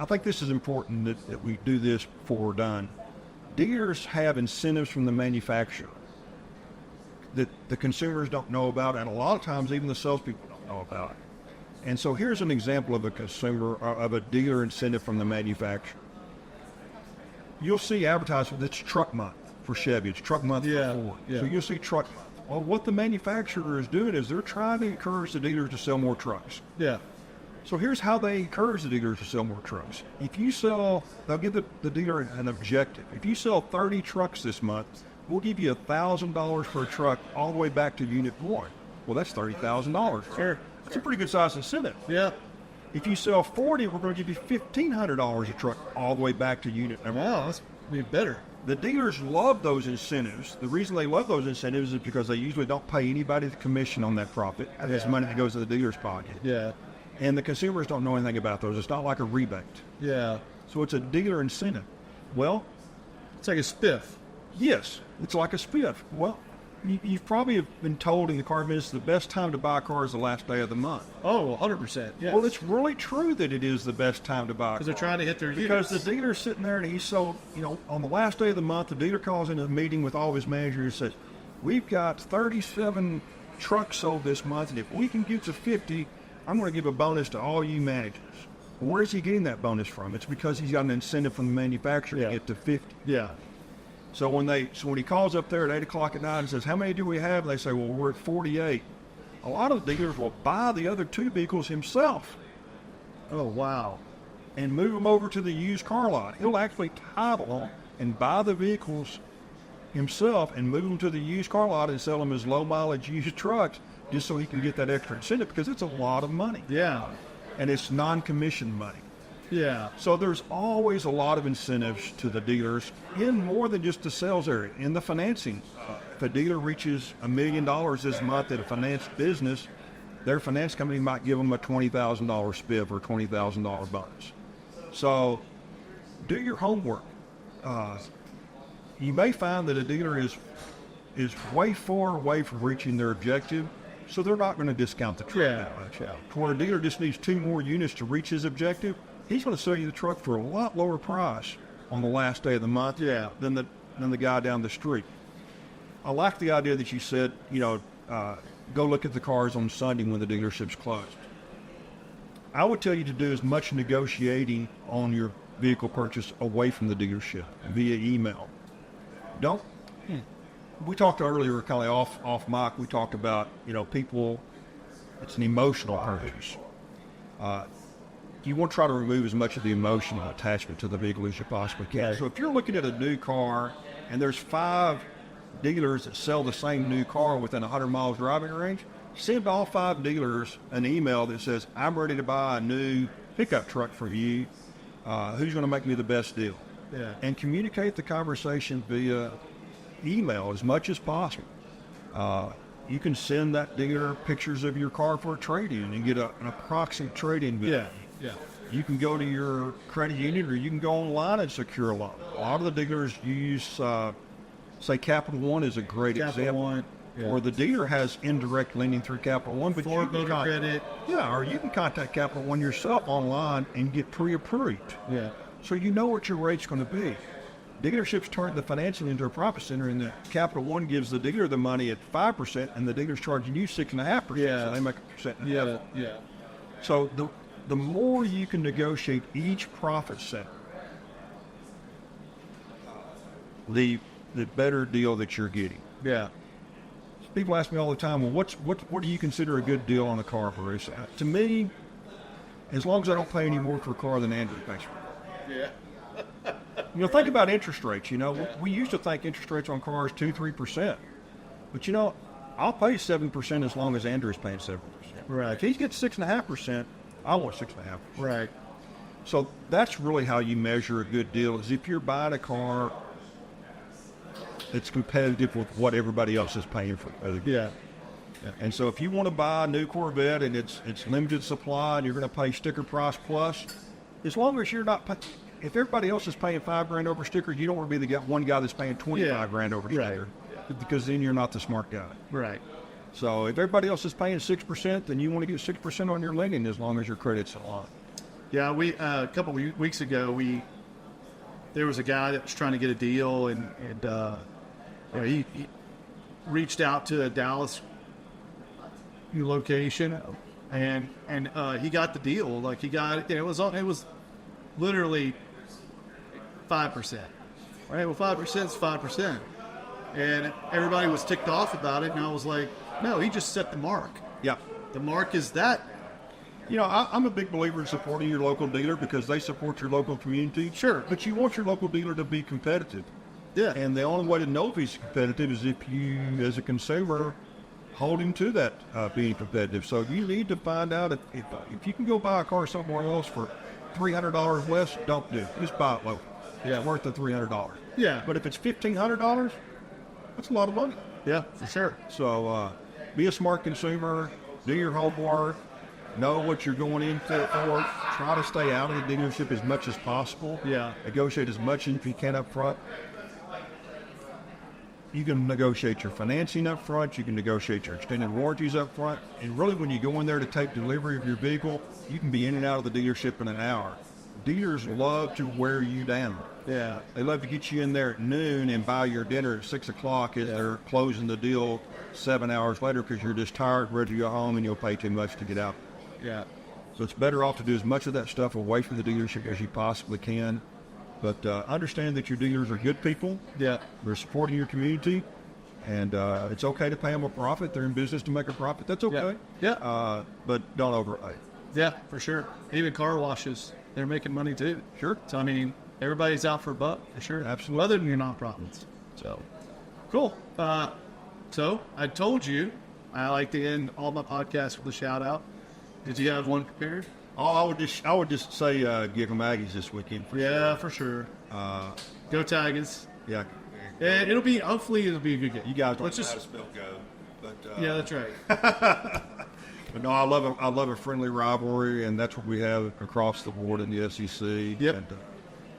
think this is important that we do this before we're done. Dealers have incentives from the manufacturer that the consumers don't know about, and a lot of times even the salespeople don't know about. And so here's an example of a dealer incentive from the manufacturer. You'll see advertisement that's truck month for Chevy. It's truck month for Ford. So you'll see truck month. Well, what the manufacturer is doing is they're trying to encourage the dealers to sell more trucks. Yeah. So here's how they encourage the dealers to sell more trucks. If you sell, they'll give the dealer an objective. If you sell 30 trucks this month, we'll give you $1,000 per truck all the way back to unit 1. Well, that's $30,000. Sure. That's a pretty good size incentive. Yeah. If you sell 40, we're going to give you $1,500 a truck all the way back to unit number 1. Wow, that's be better. The dealers love those incentives. The reason they love those incentives is because they usually don't pay anybody the commission on that profit. That's money that goes to the dealer's pocket. Yeah. And the consumers don't know anything about those. It's not like a rebate. Yeah. So it's a dealer incentive. Well, It's like a spiff. yes, it's like a spiff. Well, you've probably been told in the car business the best time to buy a car is the last day of the month. Oh, 100%. Yeah. Well, it's really true that it is the best time to buy a car. because they're trying to hit their Because units. the dealer's sitting there and he's sold, on the last day of the month, the dealer calls in a meeting with all of his managers and says, we've got 37 trucks sold this month, and if we can get to 50, I'm going to give a bonus to all you managers. Well, where's he getting that bonus from? It's because he's got an incentive from the manufacturer to get to 50. Yeah. So when he calls up there at 8 o'clock at night and says, how many do we have? They say, well, we're at 48. A lot of dealers will buy the other 2 vehicles himself Oh, wow. and move them over to the used car lot. He'll actually title and buy the vehicles himself and move them to the used car lot and sell them as low mileage used trucks just so he can get that extra incentive, because it's a lot of money Yeah. and it's non-commissioned money. Yeah. So there's always a lot of incentives to the dealers in more than just the sales area. In the financing, if a dealer reaches $1 million this month at a finance business, their finance company might give them a $20,000 spiff or $20,000 bonus. So do your homework. You may find that a dealer is way far away from reaching their objective, so they're not going to discount the truck that much. Where a dealer just needs 2 more units to reach his objective, he's going to sell you the truck for a lot lower price on the last day of the month than the guy down the street. I like the idea that you said, go look at the cars on Sunday when the dealership's closed. I would tell you to do as much negotiating on your vehicle purchase away from the dealership via email. We talked earlier, kind of off mic, we talked about, people, it's an emotional purchase. You want to try to remove as much of the emotional attachment to the vehicle as you possibly can. So if you're looking at a new car and there's 5 dealers that sell the same new car within 100 miles driving range, send all 5 dealers an email that says, I'm ready to buy a new pickup truck for you. Who's going to make me the best deal? Yeah. And communicate the conversation via email as much as possible. You can send that dealer pictures of your car for a trade-in and get an approximate trade-in value. Yeah. You can go to your credit union or you can go online and secure a loan. A lot of the dealers use, say Capital One is a great example. One. Yeah. Where the dealer has indirect lending through Capital One, but Ford Motor Credit. Yeah, or you can contact Capital One yourself online and get pre-approved. Yeah. So you know what your rate's going to be. Dealerships turn the financing into a profit center, and the Capital One gives the dealer the money at 5%, and the dealer's charging you 6.5%. Yeah. So they make 1.5%. Yeah. So the more you can negotiate each profit center, the better deal that you're getting. Yeah. People ask me all the time, well, what do you consider a good deal on a car, Bruce? To me, as long as I don't pay any more for a car than Andrew pays for. Yeah. Think about interest rates. We used to think interest rates on cars 2-3%, but I'll pay 7% as long as Andrew's paying 7%. Right. If he gets 6.5%, I want 6.5%. Right. So that's really how you measure a good deal. Is if you're buying a car that's competitive with what everybody else is paying for. Yeah. And so if you want to buy a new Corvette and it's limited supply and you're going to pay sticker price plus, as long as you're not if everybody else is paying $5,000 over stickers, you don't want to be the one guy that's paying $25,000 over sticker, because then you're not the smart guy. Right. So if everybody else is paying 6%, then you want to get 6% on your lending as long as your credit's a lot. Yeah, we a couple weeks ago there was a guy that was trying to get a deal, and he reached out to a Dallas location, and he got the deal. Like he got it was literally 5%. Right, well 5% is 5%, and everybody was ticked off about it, and I was like, no, he just set the mark. Yeah, the mark is that. I'm a big believer in supporting your local dealer because they support your local community. Sure. But you want your local dealer to be competitive. Yeah. And the only way to know if he's competitive is if you, as a consumer, hold him to that being competitive. So you need to find out if you can go buy a car somewhere else for $300 less, don't do it. Just buy it local. Yeah, worth the $300. Yeah. But if it's $1,500, that's a lot of money. Yeah, for sure. So be a smart consumer, do your homework, know what you're going into for, try to stay out of the dealership as much as possible. Yeah. Negotiate as much as you can up front. You can negotiate your financing up front, you can negotiate your extended warranties up front, and really when you go in there to take delivery of your vehicle, you can be in and out of the dealership in an hour. Dealers love to wear you down. Yeah. They love to get you in there at noon and buy your dinner at 6 o'clock as they're closing the deal 7 hours later because you're just tired, ready to go home, and you'll pay too much to get out. Yeah. So it's better off to do as much of that stuff away from the dealership as you possibly can. But understand that your dealers are good people. Yeah. They're supporting your community. And it's okay to pay them a profit. They're in business to make a profit. That's okay. Yeah. But don't overpay. Yeah, for sure. Even car washes, they're making money too. Sure. So, I mean, everybody's out for a buck, for sure. Absolutely. Other than your nonprofits. So, cool. So, I told you I like to end all my podcasts with a shout out. Did you have one prepared? Oh, I would just say give them Aggies this weekend. For sure. Go Tigers. Yeah. And hopefully it'll be a good game. You guys don't Let's know just how to spell go. But, yeah, that's right. But no, I love a friendly rivalry, and that's what we have across the board in the SEC. Yep. And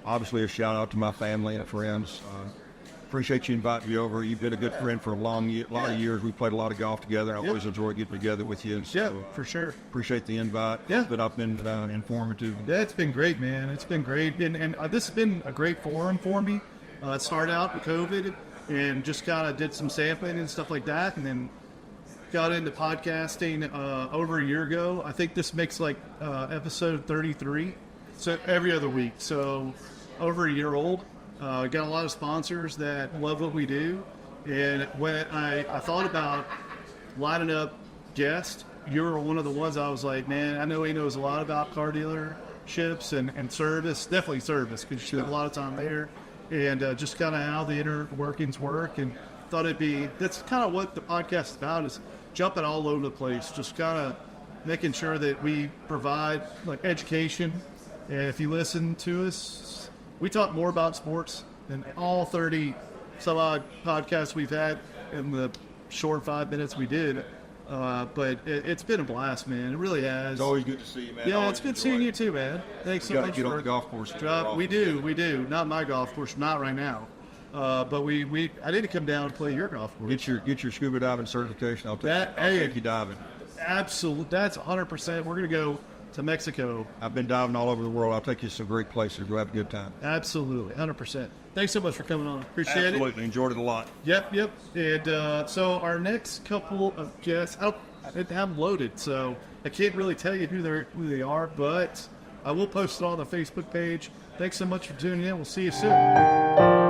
obviously a shout out to my family and friends. Appreciate you inviting me over. You've been a good friend for a lot of years. We played a lot of golf together. I always enjoy getting together with you. So Yeah, for sure. Appreciate the invite. Yeah. But I've been informative. Yeah, it's been great, man. It's been great. And this has been a great forum for me. It started out with COVID and just kind of did some sampling and stuff like that. And then got into podcasting over a year ago. I think this makes like episode 33. So every other week. So over a year old. Got a lot of sponsors that love what we do. And when I thought about lining up guests, you were one of the ones I was like, man, I know he knows a lot about car dealerships and service, definitely service, because you spend a lot of time there. And just kind of how the inner workings work. And thought that's kind of what the podcast is about, is jumping all over the place, just kind of making sure that we provide like education. And if you listen to us, we talk more about sports than all 30 some odd podcasts we've had in the short 5 minutes we did. But it's been a blast, man. It really has. It's always good to see you, man. Yeah, Always it's good enjoy seeing it. you too, man. Thanks so You got much to get on for the golf course. We do. Not my golf course, not right now. But I need to come down and play your golf course. Get your scuba diving certification. I'll Hey. take you diving. Absolutely, that's 100%. We're gonna go to Mexico. I've been diving all over the world. I'll take you to some great places. We'll have a good time. Absolutely, 100%. Thanks so much for coming on. Appreciate it. Absolutely. Enjoyed it a lot. Yep. And so our next couple of guests, I didn't have them loaded, so I can't really tell you who they are, but I will post it on the Facebook page. Thanks so much for tuning in. We'll see you soon.